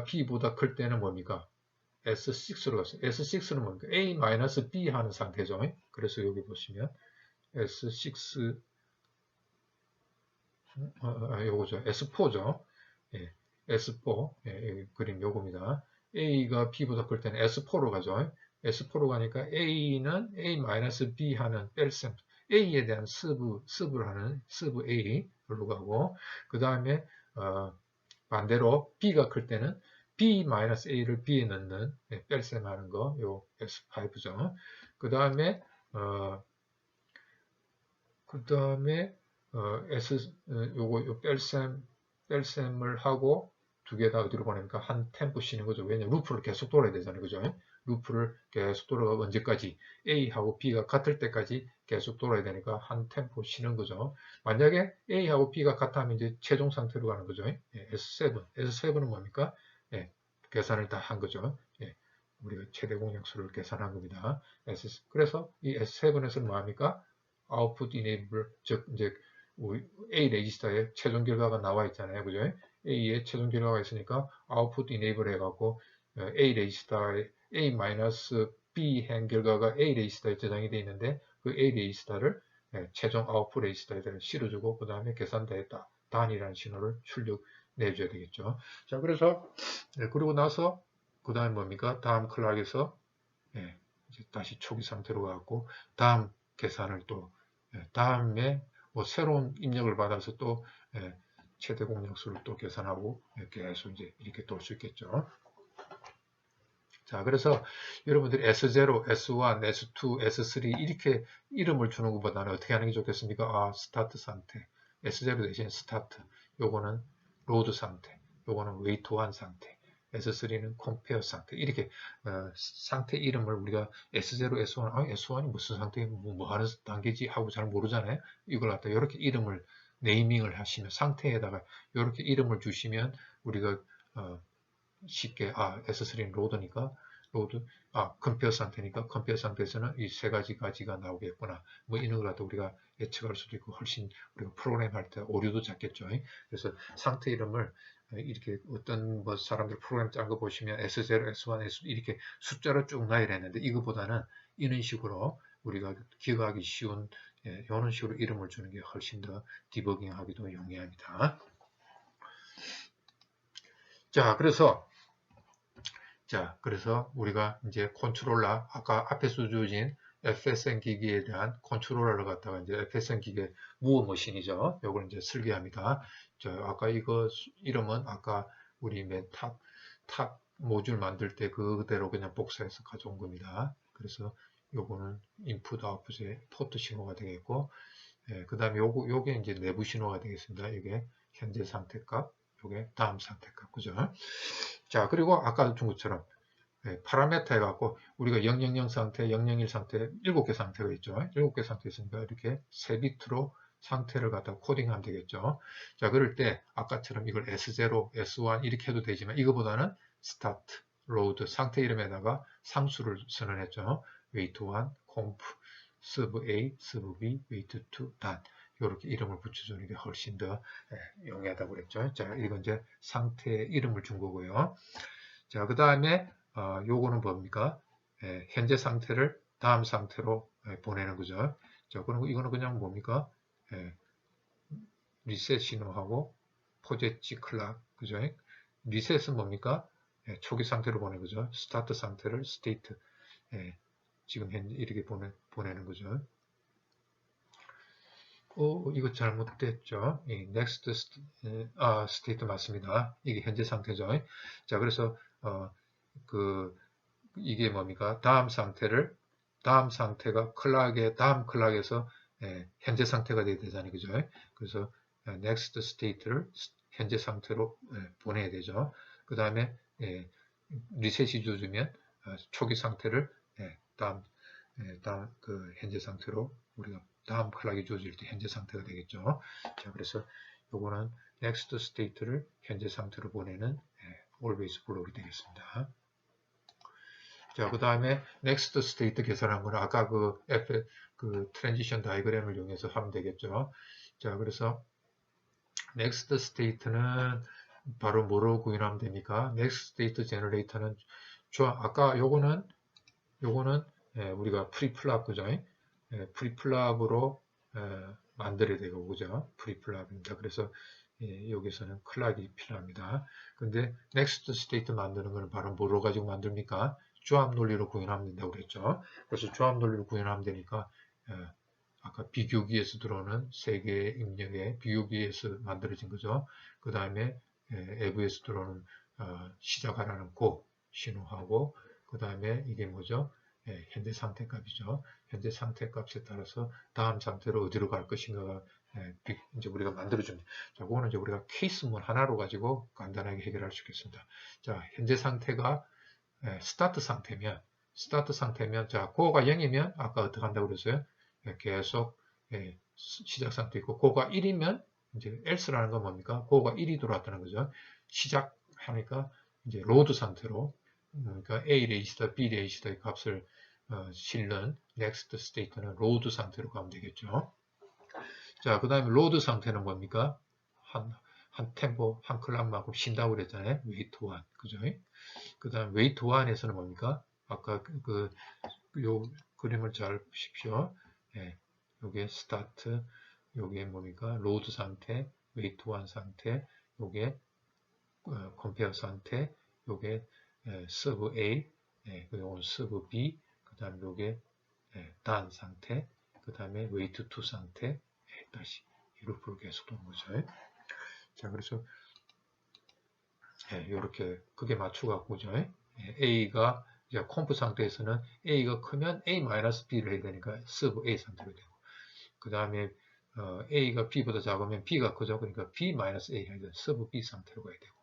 B보다 클 때는 뭡니까? S6로 갔어요. S6는 뭡니까? A-B 하는 상태죠. 그래서 여기 보시면 S6 요거죠. S4죠. 예, S4 예, 그림 요겁니다. A가 B보다 클 때는 S4로 가죠. S4로 가니까 A는 A-B 하는 뺄셈 A에 대한 서브를 하는 서브 A로 가고 그 다음에 반대로 B가 클 때는 B-A를 B에 넣는 예, 뺄셈 하는 거 요 S5죠. 그 다음에 요거 뺄셈을 하고 두 개 다 어디로 보내니까 한 템포 쉬는 거죠. 왜냐면 루프를 계속 돌아야 되잖아요. 그죠? 루프를 계속 돌아가 언제까지? A하고 B가 같을 때까지 계속 돌아야 되니까 한 템포 쉬는 거죠. 만약에 A하고 B가 같다면 이제 최종 상태로 가는 거죠. 예, S7은 뭡니까? 예, 계산을 다 한 거죠. 예, 우리가 최대 공약수를 계산한 겁니다. 그래서 이 S7에서는 뭐합니까? 아웃풋 이네이블, 즉 이제 A 레지스터에 최종 결과가 나와 있잖아요. 그죠? A에 최종 결과가 있으니까 아웃풋 이네이블 해갖고 A 레지스터에 A-B 행 결과가 A 레지스터에 저장이 되어 있는데 그 A 레지스터를 최종 아웃풋 레지스터에 실어주고 그 다음에 계산되었다. 단이라는 신호를 출력 내줘야 되겠죠. 자, 그래서 그러고 나서 그 다음에 뭡니까? 다음 클락에서 다시 초기 상태로 가고 다음 계산을 또 다음에 뭐 새로운 입력을 받아서 또 최대 공약수를 또 계산하고 계속 이제 이렇게 돌 수 있겠죠. 자, 그래서 여러분들이 S0, S1, S2, S3 이렇게 이름을 주는 것보다는 어떻게 하는 게 좋겠습니까? 스타트 상태. S0 대신 스타트. 요거는 로드 상태. 요거는 웨이트 1 상태. S3는 컴페어 상태. 이렇게 상태 이름을 우리가 S0, S1, S1이 무슨 상태, 뭐 하는 단계지 하고 잘 모르잖아요. 이걸 갖다 이렇게 이름을 네이밍을 하시면 상태에다가 이렇게 이름을 주시면 우리가 쉽게 S3는 로드니까 컴페어 상태니까 컴페어 상태에서는 이 세 가지가 나오겠구나. 뭐 이런 걸 갖다 우리가 예측할 수도 있고 훨씬 우리가 프로그램 할 때 오류도 작겠죠. 그래서 상태 이름을 이렇게 어떤 뭐 사람들 프로그램 짠 거 보시면 S0, S1, S2 이렇게 숫자로 쭉 나열해 했는데 이거보다는 이런 식으로 우리가 기억하기 쉬운 이런 식으로 이름을 주는 게 훨씬 더 디버깅 하기도 용이합니다. 자, 그래서 우리가 이제 컨트롤러, 아까 앞에서 주어진 FSM 기기에 대한 컨트롤러를 갖다가 이제 FSM 기계 무어 머신이죠. 요걸 이제 설계합니다. 아까 이거 이름은 아까 우리 맨 탑 모듈 만들 때 그대로 그냥 복사해서 가져온 겁니다. 그래서 요거는 인풋 아웃풋의 포트 신호가 되겠고, 그 다음에 요게 이제 내부 신호가 되겠습니다. 이게 현재 상태 값, 요게 다음 상태 값, 그죠? 자, 그리고 아까 준 것처럼 파라메타 해갖고 우리가 000 상태, 001 상태 7개 상태가 있죠. 7개 상태 있으니까 이렇게 3비트로 상태를 갖다 코딩하면 되겠죠. 자, 그럴 때 아까처럼 이걸 S0, S1 이렇게 해도 되지만 이거보다는 start, load 상태 이름에다가 상수를 선언했죠. wait1, conf, sub A, sub B, wait2, done 이렇게 이름을 붙여주는 게 훨씬 더 용이하다고 그랬죠. 자, 이건 이제 상태 이름을 준 거고요. 자, 그 다음에 요거는 뭡니까? 현재 상태를 다음 상태로 보내는 거죠. 자, 그리고 이거는 그냥 뭡니까? 리셋 신호하고 포제치 클락, 그죠? 리셋은 뭡니까? 초기 상태로 보내는 거죠. 스타트 상태를 스테이트, 지금 현재 이렇게 보내는 거죠. 이거 잘못됐죠. next state 맞습니다. 이게 현재 상태죠. 자, 그래서 이게 뭡니까? 다음 상태가 클락의 다음 클락에서 현재 상태가 돼야 되잖아요. 그죠? 그래서 next state를 현재 상태로 보내야 되죠. 그 다음에 리셋이 주어지면 초기 상태를 다음 그 현재 상태로 우리가 다음 클락이 주어질 때 현재 상태가 되겠죠. 자, 그래서 요거는 next state를 현재 상태로 보내는 always 블록이 되겠습니다. 자, 그 다음에 next state 계산한 거는 아까 그 transition 다이그램을 이용해서 하면 되겠죠. 자, 그래서 next state는 바로 뭐로 구현하면 됩니까? next state generator는 아까 요거는 우리가 프리플랍 그죠? 프리플랍으로 만들어야 되고 그죠? 프리플랍입니다. 그래서 여기서는 클락이 필요합니다. 근데 next state 만드는 거는 바로 뭐로 가지고 만듭니까? 조합 논리로 구현하면 된다고 그랬죠. 그래서 조합 논리로 구현하면 되니까 아까 비교기에서 들어오는 3개의 입력에 비교기에서 만들어진 거죠. 그 다음에 에브에서 들어오는 시작하라는 고 신호하고 그 다음에 이게 뭐죠? 현재 상태 값이죠. 현재 상태 값에 따라서 다음 상태로 어디로 갈 것인가가 이제 우리가 만들어줍니다. 자, 그거는 이제 우리가 케이스문 하나로 가지고 간단하게 해결할 수 있겠습니다. 자, 현재 상태가 스타트 상태면, 자, 고가 0이면 아까 어떻게 한다고 그랬어요? 계속 시작 상태 있고, 고가 1이면 이제 else라는 건 뭡니까? 고가 1이 들어왔다는 거죠. 시작하니까 이제 로드 상태로, 그러니까 A 레이시다, B 레이시다의 값을 실는 next state는 로드 상태로 가면 되겠죠. 자, 그 다음에 로드 상태는 뭡니까? 한 템포, 한 클락만큼 쉰다고 그랬잖아요. wait 1. 그죠? 그 다음 wait 1에서는 뭡니까? 아까 요 그림을 잘 보십시오. 요게 스타트, 요게 뭡니까? 로드 상태, wait 1 상태, 요게 compare 상태, 요게 sub A, 그리고 sub B, 그 다음에 요게 done 상태, 그 다음에 wait 2 상태, 다시 이 루프로 계속 도는 거죠. 자, 그래서 이렇게 크게 맞춰갖고죠. A가 이제 컴프 상태에서는 A가 크면 A-B를 해야 되니까 sub A 상태로 되고 그 다음에 A가 B보다 작으면 B가 크죠. 그러니까 B-A 해야 돼. sub B 상태로 가야 되고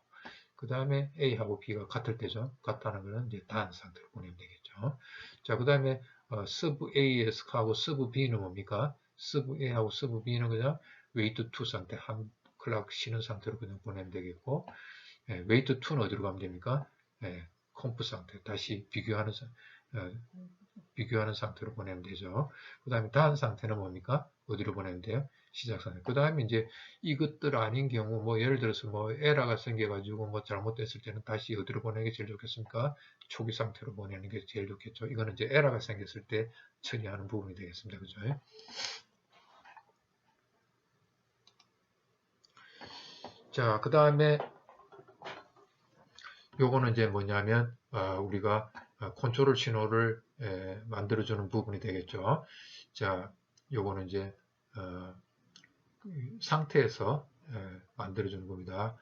그 다음에 A하고 B가 같을 때죠. 같다는 거는 이제 done 상태로 보내면 되겠죠. 자, 그 다음에 sub A하고 sub B는 뭡니까? sub A하고 sub B는 그냥 wait 2 상태 한 클락 쉬는 상태로 그냥 보내면 되겠고 wait 2는 어디로 가면 됩니까? 컴프 상태 다시 비교하는 상태로 보내면 되죠. 그 다음에 다음 상태는 뭡니까? 어디로 보내면 돼요? 시작 상태. 그 다음에 이제 이것들 아닌 경우, 뭐 예를 들어서 뭐 에러가 생겨가지고 뭐 잘못됐을 때는 다시 어디로 보내는 게 제일 좋겠습니까? 초기 상태로 보내는 게 제일 좋겠죠. 이거는 이제 에러가 생겼을 때 처리하는 부분이 되겠습니다. 그죠? 자, 그 다음에 요거는 이제 뭐냐면 우리가 컨트롤 신호를 만들어주는 부분이 되겠죠. 자, 요거는 이제 상태에서 만들어주는 겁니다.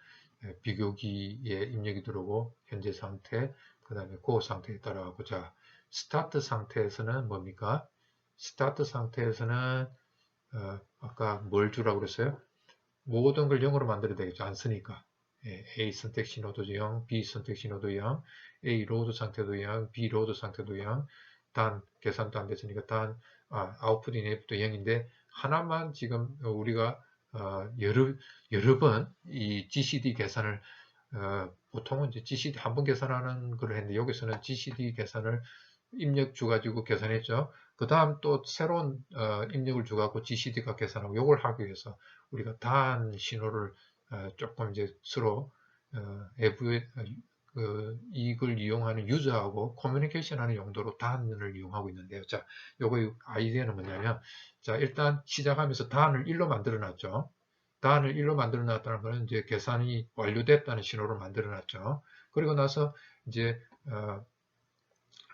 비교기에 입력이 들어오고 현재 상태, 그 다음에 고 상태에 따라가고 자, 스타트 상태에서는 뭡니까? 스타트 상태에서는 아까 뭘 주라고 그랬어요? 모든 걸 0으로 만들어야 되겠죠. 안 쓰니까. A 선택 신호도 0, B 선택 신호도 0, A 로드 상태도 이항, B 로드 상태도 이항, 단 계산도 안 됐으니까 단 아웃풋 인풋도 0인데 하나만 지금 우리가 여러 번 이 GCD 계산을 보통은 이제 GCD 한 번 계산하는 걸 했는데 여기서는 GCD 계산을 입력 주가지고 계산했죠. 그 다음 또 새로운 입력을 주가고 GCD가 계산하고 요걸 하기 위해서 우리가 단 신호를 조금 이제 서로 외부에 이걸 이용하는 유저하고 커뮤니케이션 하는 용도로 단을 이용하고 있는데요. 자, 요거 아이디어는 뭐냐면, 자, 일단 시작하면서 단을 1로 만들어 놨죠. 단을 1로 만들어 놨다는 것은 이제 계산이 완료됐다는 신호를 만들어 놨죠. 그리고 나서 이제,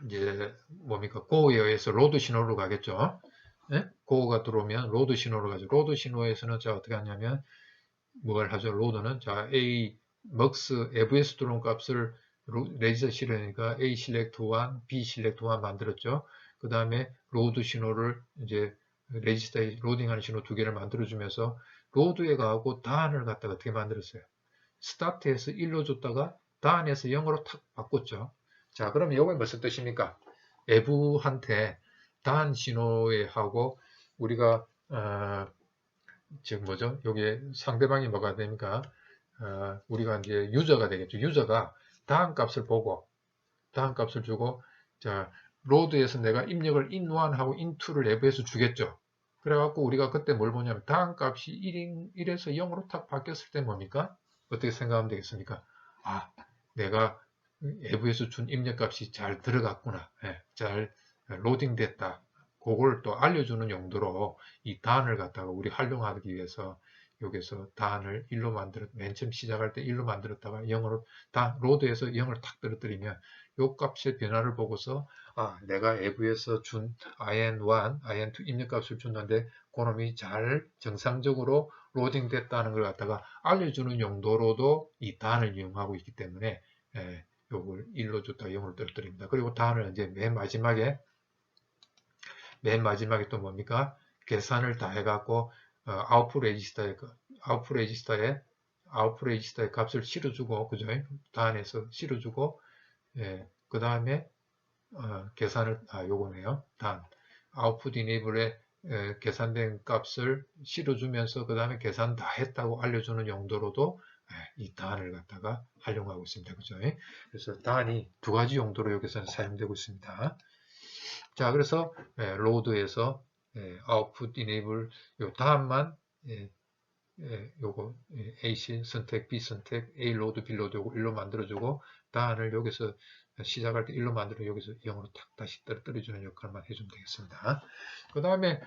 이제 뭡니까? 고에 의해서 로드 신호로 가겠죠. 예? 고가 들어오면 로드 신호로 가죠. 로드 신호에서는 자, 어떻게 하냐면, 뭘 하죠? 로드는 자 A 먹스 AVS 들어온 값을 레지스터 실으니까 A select 1, B select 1 만들었죠. 그 다음에 로드 신호를 이제 레지스터에 로딩하는 신호 두 개를 만들어주면서 로드에 가고 단을 갖다가 어떻게 만들었어요? 스타트에서 1로 줬다가 단에서 0으로 탁 바꿨죠. 자, 그럼 이게 무슨 뜻입니까? 외부한테 단 신호에 하고 우리가 즉 뭐죠? 여기에 상대방이 뭐가 되니까 우리가 이제 유저가 되겠죠. 유저가 다음 값을 보고 다음 값을 주고 자 로드에서 내가 입력을 in1하고 in2를 내부에서 주겠죠. 그래갖고 우리가 그때 뭘 보냐면 다음 값이 1에서 0으로 탁 바뀌었을 때 뭡니까? 어떻게 생각하면 되겠습니까? 아, 내가 외부에서 준 입력 값이 잘 들어갔구나. 예, 잘 로딩 됐다. 그걸 또 알려주는 용도로 이 단을 갖다가 우리 활용하기 위해서 여기서 단을 1로 맨 처음 시작할 때 1로 만들었다가 0으로 로드에서 0을 탁 떨어뜨리면 요 값의 변화를 보고서 내가 외부에서 준 in1, in2 입력값을 줬는데 그놈이 잘 정상적으로 로딩 됐다는 걸 갖다가 알려주는 용도로도 이 단을 이용하고 있기 때문에 요걸 1로 줬다가 0으로 떨어뜨립니다. 그리고 단을 이제 맨 마지막에 또 뭡니까? 계산을 다 해갖고 아웃풋 레지스터에 값을 실어주고 그죠? 단에서 실어주고 그 다음에 계산을 요거네요. 단 아웃풋 이네이블에 계산된 값을 실어주면서 그 다음에 계산 다 했다고 알려주는 용도로도 이 단을 갖다가 활용하고 있습니다. 그죠? 그래서 단이 두 가지 용도로 여기서는 사용되고 있습니다. 자, 그래서 로드에서 아웃풋 이네이블 요 다음만 요거 AC 선택, B 선택, A 로드, B 로드 요거 1로 만들어주고 단을 여기서 시작할 때 1로 만들어 여기서 0으로 탁 다시 떨어뜨려주는 역할만 해주면 되겠습니다. 그 다음에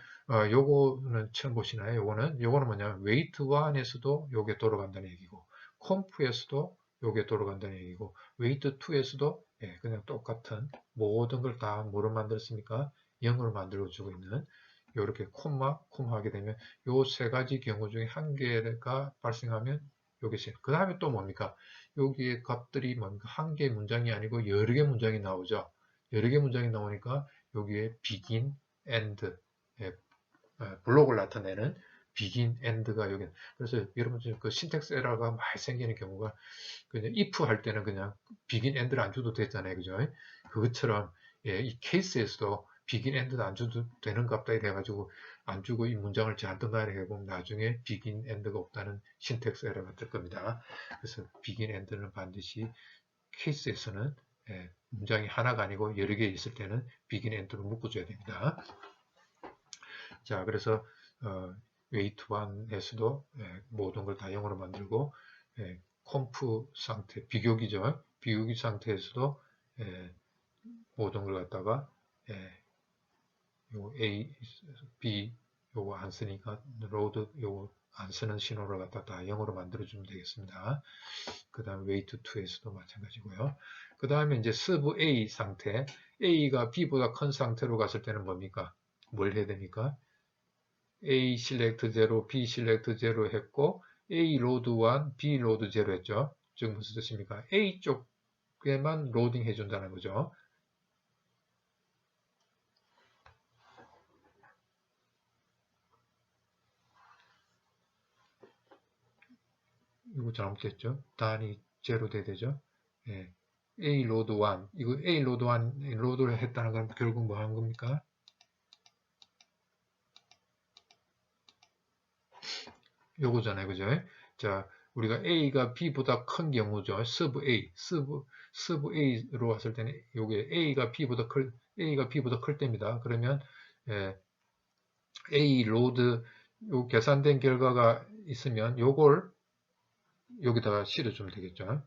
요거는 처음 보시나요? 요거는 뭐냐면 웨이트1에서도 요게 돌아간다는 얘기고 컴프에서도 요게 돌아간다는 얘기고 웨이트2에서도 그냥 똑같은 모든 걸 다 뭐로 만들었습니까? 0으로 만들어 주고 있는 이렇게 콤마 하게 되면 요 세 가지 경우 중에 한 개가 발생하면 여기서 그 다음에 또 뭡니까? 여기에 값들이 뭡니까? 한 개 문장이 아니고 여러 개 문장이 나오죠. 여러 개 문장이 나오니까 여기에 begin, end, 블록을 나타내는 begin, end가 여기. 그래서 여러분 그 신텍스 에러가 많이 생기는 경우가 그냥 if 할 때는 그냥 begin, end를 안 줘도 됐잖아요, 그죠? 그것처럼 이 케이스에서도 begin, end도 안 줘도 되는 값다 이래가지고 안 주고 이 문장을 잔뜩 나열해 보면 나중에 begin, end가 없다는 신텍스 에러가 뜰 겁니다. 그래서 begin, end는 반드시 케이스에서는 문장이 하나가 아니고 여러 개 있을 때는 begin, end로 묶어줘야 됩니다. 자, 그래서 웨이트1에서도 모든 걸 다 0으로 만들고 컴프 상태, 비교기죠. 비교기 상태에서도 모든 걸 갖다가 요 A, B 요거 안 쓰니까 로드 요거 안 쓰는 신호를 갖다 다 0으로 만들어주면 되겠습니다. 그 다음에 웨이트2에서도 마찬가지고요. 그 다음에 이제 서브 A 상태, A가 B보다 큰 상태로 갔을 때는 뭡니까? 뭘 해야 됩니까? A select 0, B select 0 했고 A load 1, B load 0 했죠. 즉 무슨 뜻입니까? A 쪽에만 로딩 해준다는 거죠. 이거 잘못됐죠? 단이 제로 돼야 되죠? 예. A 로드 1 이거 A 로드 1 로드를 했다는 건 결국 뭐 하는 겁니까? 요거잖아요. 그죠? 자, 우리가 A가 B보다 큰 경우죠. 서브 A, 서브 A로 왔을 때는 요게 A가 B보다 클 때입니다. 그러면 A 로드 요 계산된 결과가 있으면 요걸 여기다가 실어주면 되겠죠.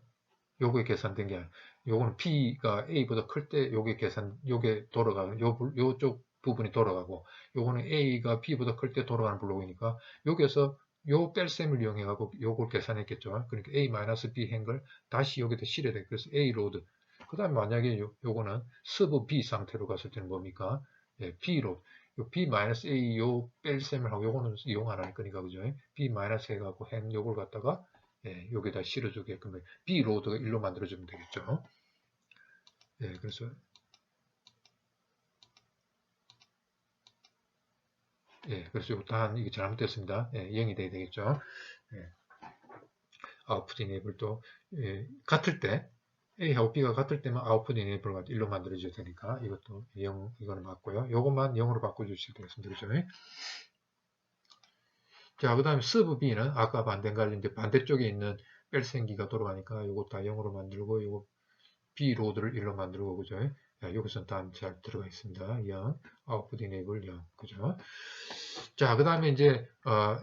요게 계산된 게 아니라 요거는 B가 A보다 클 때 요게 돌아가고 요쪽 부분이 돌아가고 요거는 A가 B보다 클 때 돌아가는 블록이니까 여기에서 요 뺄셈을 이용해 갖고 요걸 계산했겠죠. 그러니까 A-B 한 걸 다시 여기다 실어야 돼. 그래서 A 로드. 그다음에 만약에 요거는 서브 B 상태로 갔을 때는 뭡니까? 예, B 로드. 요 B-A 요 뺄셈을 하고 요거는 이용 안 할 거니까 그죠? B- 해 갖고 한 요걸 갖다가 여기다 실어주게끔 B 로드가 1로 만들어주면 되겠죠. 예, 그래서 그래서 단 이게 잘못됐습니다. 0이 돼야 되겠죠. 아웃풋 이네이블도 같을 때 A하고 B가 같을 때만 아웃풋 이네이블가 1로 만들어줘야 되니까 이것도 0 이거는 맞고요. 요것만 0으로 바꿔주시면 되겠습니다. 그죠? 자, 그 다음에 서브 B는 아까 반대인가 이제 반대쪽에 있는 뺄셈기가 돌아가니까 요거 다 0으로 만들고 요거 B 로드를 1로 만들고 그죠? 여기서는 다 잘 들어가 있습니다. 0, 아웃풋 이네이블 0, 그죠? 자, 그 다음에 이제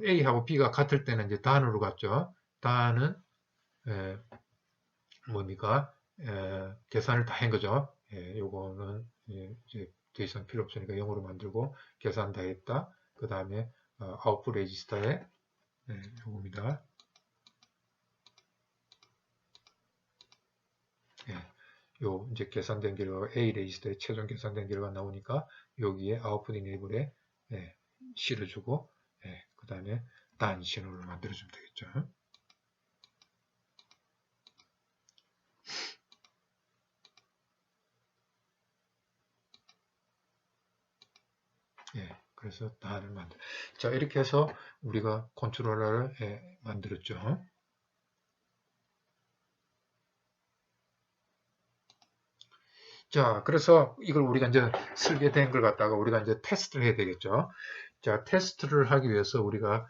A하고 B가 같을 때는 이제 단으로 갔죠. 단은 뭡니까? 계산을 다 한 거죠. 요거는 이제 더 이상 필요 없으니까 0으로 만들고 계산 다 했다. 그 다음에 아웃풋 레지스터에 요겁니다. 요 이제 계산된 결과가 A 레지스터에 최종 계산된 결과가 나오니까 여기에 아웃풋 이네이블에 실어주고 그 다음에 단 신호를 만들어주면 되겠죠. 그래서 단을 만들. 자, 이렇게 해서 우리가 컨트롤러를 만들었죠. 자, 그래서 이걸 우리가 이제 설계된 걸 갖다가 우리가 이제 테스트를 해야 되겠죠. 자, 테스트를 하기 위해서 우리가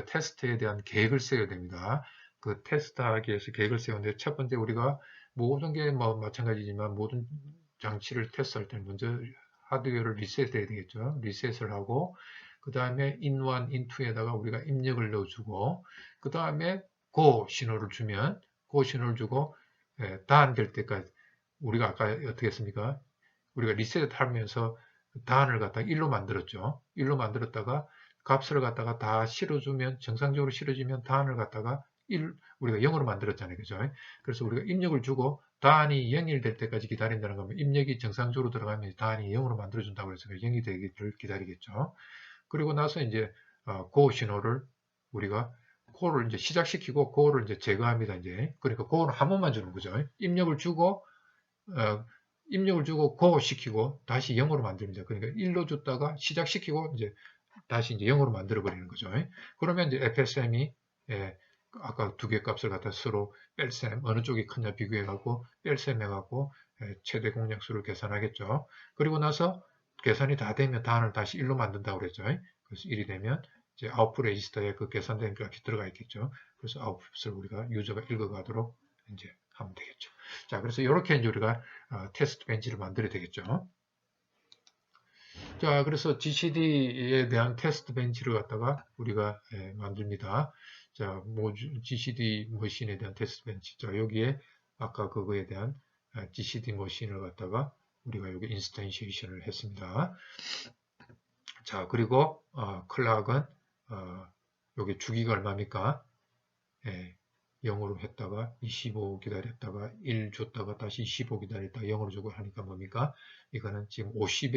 테스트에 대한 계획을 세워야 됩니다. 그 테스트하기 위해서 계획을 세우는데 첫 번째 우리가 모든 게 뭐 마찬가지지만 모든 장치를 테스트할 때는 먼저 하드웨어를 리셋해야 되겠죠. 리셋을 하고 그 다음에 in1, in2에다가 우리가 입력을 넣어주고 그 다음에 go 신호를 주고 단 될 때까지 우리가 아까 어떻게 했습니까? 우리가 리셋 하면서 단을 갖다가 1로 만들었죠. 1로 만들었다가 값을 갖다가 다 실어주면 정상적으로 실어주면 단을 갖다가 우리가 0으로 만들었잖아요. 그죠? 그래서 우리가 입력을 주고 단이 0이 될 때까지 기다린다는 거면 입력이 정상적으로 들어가면 단이 0으로 만들어준다고 해서 0이 되기를 기다리겠죠. 그리고 나서 이제 고 신호를 우리가 고를 이제 시작시키고 고를 이제 제거합니다. 이제 그러니까 고는 한 번만 주는 거죠. 입력을 주고 고 시키고 다시 0으로 만듭니다. 그러니까 1로 줬다가 시작시키고 이제 다시 이제 0으로 만들어 버리는 거죠. 그러면 이제 FSM이 아까 두 개 값을 갖다 서로 뺄셈 어느 쪽이 크냐 비교해 갖고 뺄셈 해 갖고 최대 공약수를 계산하겠죠. 그리고 나서 계산이 다 되면 단을 다시 1로 만든다고 그랬죠. 그래서 1이 되면 이제 아웃풋 레지스터에 그 계산된 값이 들어가 있겠죠. 그래서 아웃풋을 우리가 유저가 읽어가도록 이제 하면 되겠죠. 자, 그래서 이렇게 이제 우리가 테스트 벤치를 만들어야 되겠죠. 자, 그래서 GCD에 대한 테스트 벤치를 갖다가 우리가 만듭니다. 자, GCD 머신에 대한 테스트 벤치. 자, 여기에 아까 그거에 대한 GCD 머신을 갖다가 우리가 여기 인스턴시에이션을 했습니다. 자, 그리고 클락은 여기 주기가 얼마입니까? 0으로 했다가 25 기다렸다가 1 줬다가 다시 25 기다렸다가 0으로 주고 하니까 뭡니까? 이거는 지금 50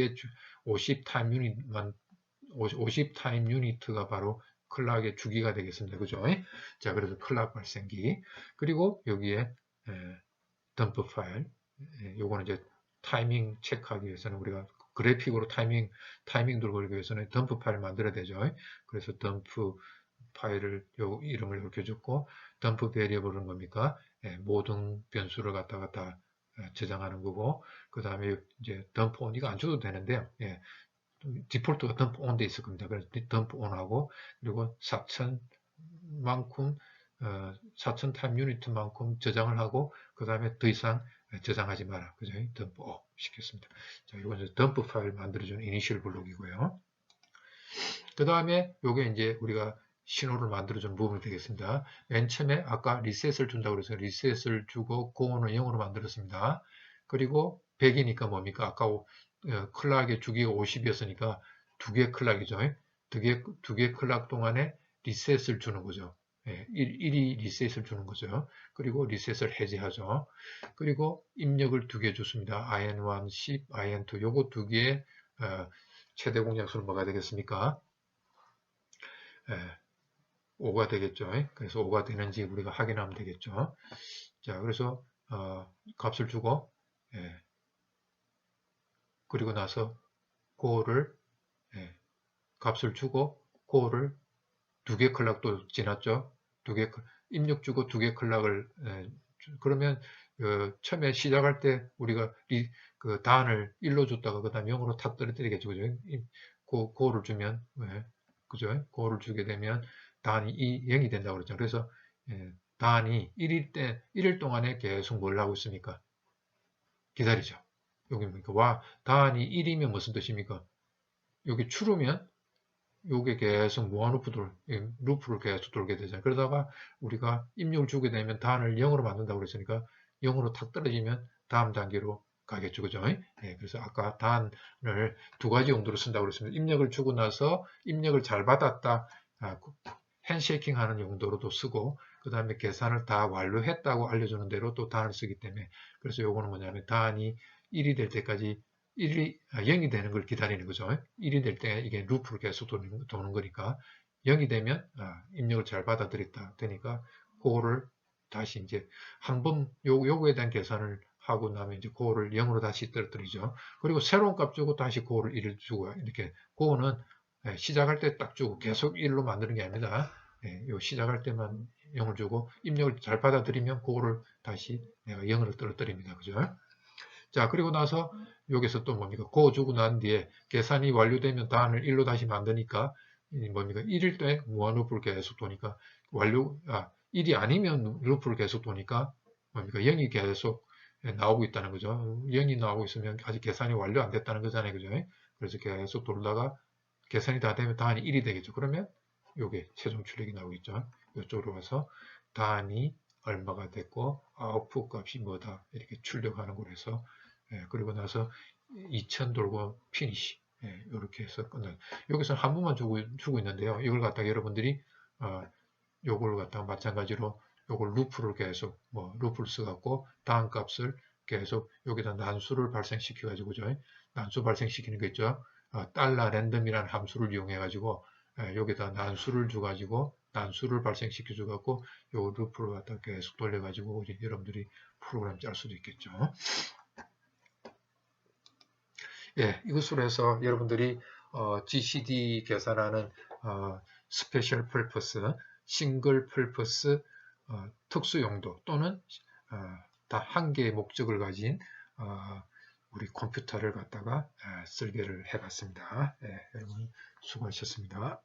타임 유니트가 바로 클락의 주기가 되겠습니다. 그죠? 자, 그래서 클락 발생기. 그리고 여기에 덤프 파일. 요거는 이제 타이밍 체크하기 위해서는 우리가 그래픽으로 타이밍 돌리기 위해서는 덤프 파일을 만들어야 되죠. 그래서 덤프 파일을 요 이름을 이렇게 줬고 덤프 베리어블은 뭡니까? 모든 변수를 갖다가 다 저장하는 거고, 그 다음에 이제 dump on 이거 안 줘도 되는데요. 디폴트가 dump on 돼 있을 겁니다. 그래서 dump on 하고, 그리고 4,000만큼 4,000 타임 유니트만큼 저장을 하고, 그 다음에 더 이상 저장하지 마라. 그죠? dump off 시켰습니다. 자, 이건 이제 dump 파일 만들어주는 이니셜 블록이고요. 그 다음에 요게 이제 우리가 신호를 만들어주는 부분이 되겠습니다. 맨 처음에 아까 리셋을 준다고 그래서 리셋을 주고 고온을 0으로 만들었습니다. 그리고 100이니까 뭡니까? 아까 클락의 주기가 50이었으니까 두 개 클락이죠. 두 개 클락 동안에 리셋을 주는 거죠. 1이 리셋을 주는 거죠. 그리고 리셋을 해제하죠. 그리고 입력을 두 개 줬습니다. IN1, 10, IN2 요거 두 개의 최대 공약수는 뭐가 되겠습니까? 5가 되겠죠. 그래서 5가 되는지 우리가 확인하면 되겠죠. 자, 그래서 값을 주고 그리고 나서 고를 값을 주고 고를 두 개 클락도 지났죠. 입력 주고 두 개 클락을 그러면 처음에 시작할 때 우리가 그 단을 1로 줬다가 그 다음 0으로 탁 떨어뜨리겠죠. 그죠? 고를 주면 그죠? 고를 주게 되면 단이 0이 된다고 그랬죠. 그래서 단이 1일 동안에 계속 뭘 하고 있습니까? 기다리죠. 여기 뭡니까? 단이 1이면 무슨 뜻입니까? 여기 추르면 요게 계속 무한 루프를 계속 돌게 되잖아요. 그러다가 우리가 입력을 주게 되면 단을 0으로 만든다고 그랬으니까 0으로 탁 떨어지면 다음 단계로 가겠죠. 그죠? 그래서 아까 단을 두 가지 용도로 쓴다고 그랬습니다. 입력을 주고 나서 입력을 잘 받았다. 핸쉐이킹 하는 용도로도 쓰고, 그 다음에 계산을 다 완료했다고 알려주는 대로 또 단을 쓰기 때문에, 그래서 요거는 뭐냐면 단이 1이 될 때까지 0이 되는 걸 기다리는 거죠. 1이 될 때 이게 루프를 계속 도는 거니까 0이 되면 입력을 잘 받아들였다 되니까 그거를 다시 이제 한번 요거에 대한 계산을 하고 나면 이제 그거를 0으로 다시 떨어뜨리죠. 그리고 새로운 값 주고 다시 그거를 1을 주고 이렇게 그거는 시작할 때 딱 주고 계속 1로 만드는 게 아닙니다. 요 시작할 때만 0을 주고 입력을 잘 받아들이면 그거를 다시 내가 0으로 떨어뜨립니다. 그죠? 자, 그리고 나서 여기서 또 뭡니까? 고 주고 난 뒤에 계산이 완료되면 단을 1로 다시 만드니까 뭡니까? 1일 때 무한 루프를 계속 도니까 1이 아니면 루프를 계속 도니까 뭡니까? 0이 계속 나오고 있다는 거죠. 0이 나오고 있으면 아직 계산이 완료 안 됐다는 거잖아요. 그죠? 그래서 계속 돌다가 계산이 다 되면 단이 1이 되겠죠. 그러면 요게 최종 출력이 나오겠죠. 이쪽으로 와서 단이 얼마가 됐고 아웃풋 값이 뭐다 이렇게 출력하는 걸 해서 그리고 나서 2000 돌고 피니시 이렇게 해서 끝나요. 여기서 한 번만 주고 있는데요. 이걸 갖다가 여러분들이 요걸 갖다가 마찬가지로 요걸 루프를 계속 루프를 써갖고 다음 값을 계속 여기다 난수를 발생시켜 가지고죠. 난수 발생시키는 거 있죠. 달러 랜덤이라는 함수를 이용해 가지고 여기다 난수를 줘 가지고 난수를 발생시켜 줘 갖고 요 루프를 갖다 계속 돌려 가지고 여러분들이 프로그램 짤 수도 있겠죠. 이것으로 해서 여러분들이 GCD 계산하는 스페셜 퍼포스, 싱글 퍼포스 특수 용도 또는 다 한 개의 목적을 가진 우리 컴퓨터를 갖다가 설계를 해봤습니다. 여러분 수고하셨습니다.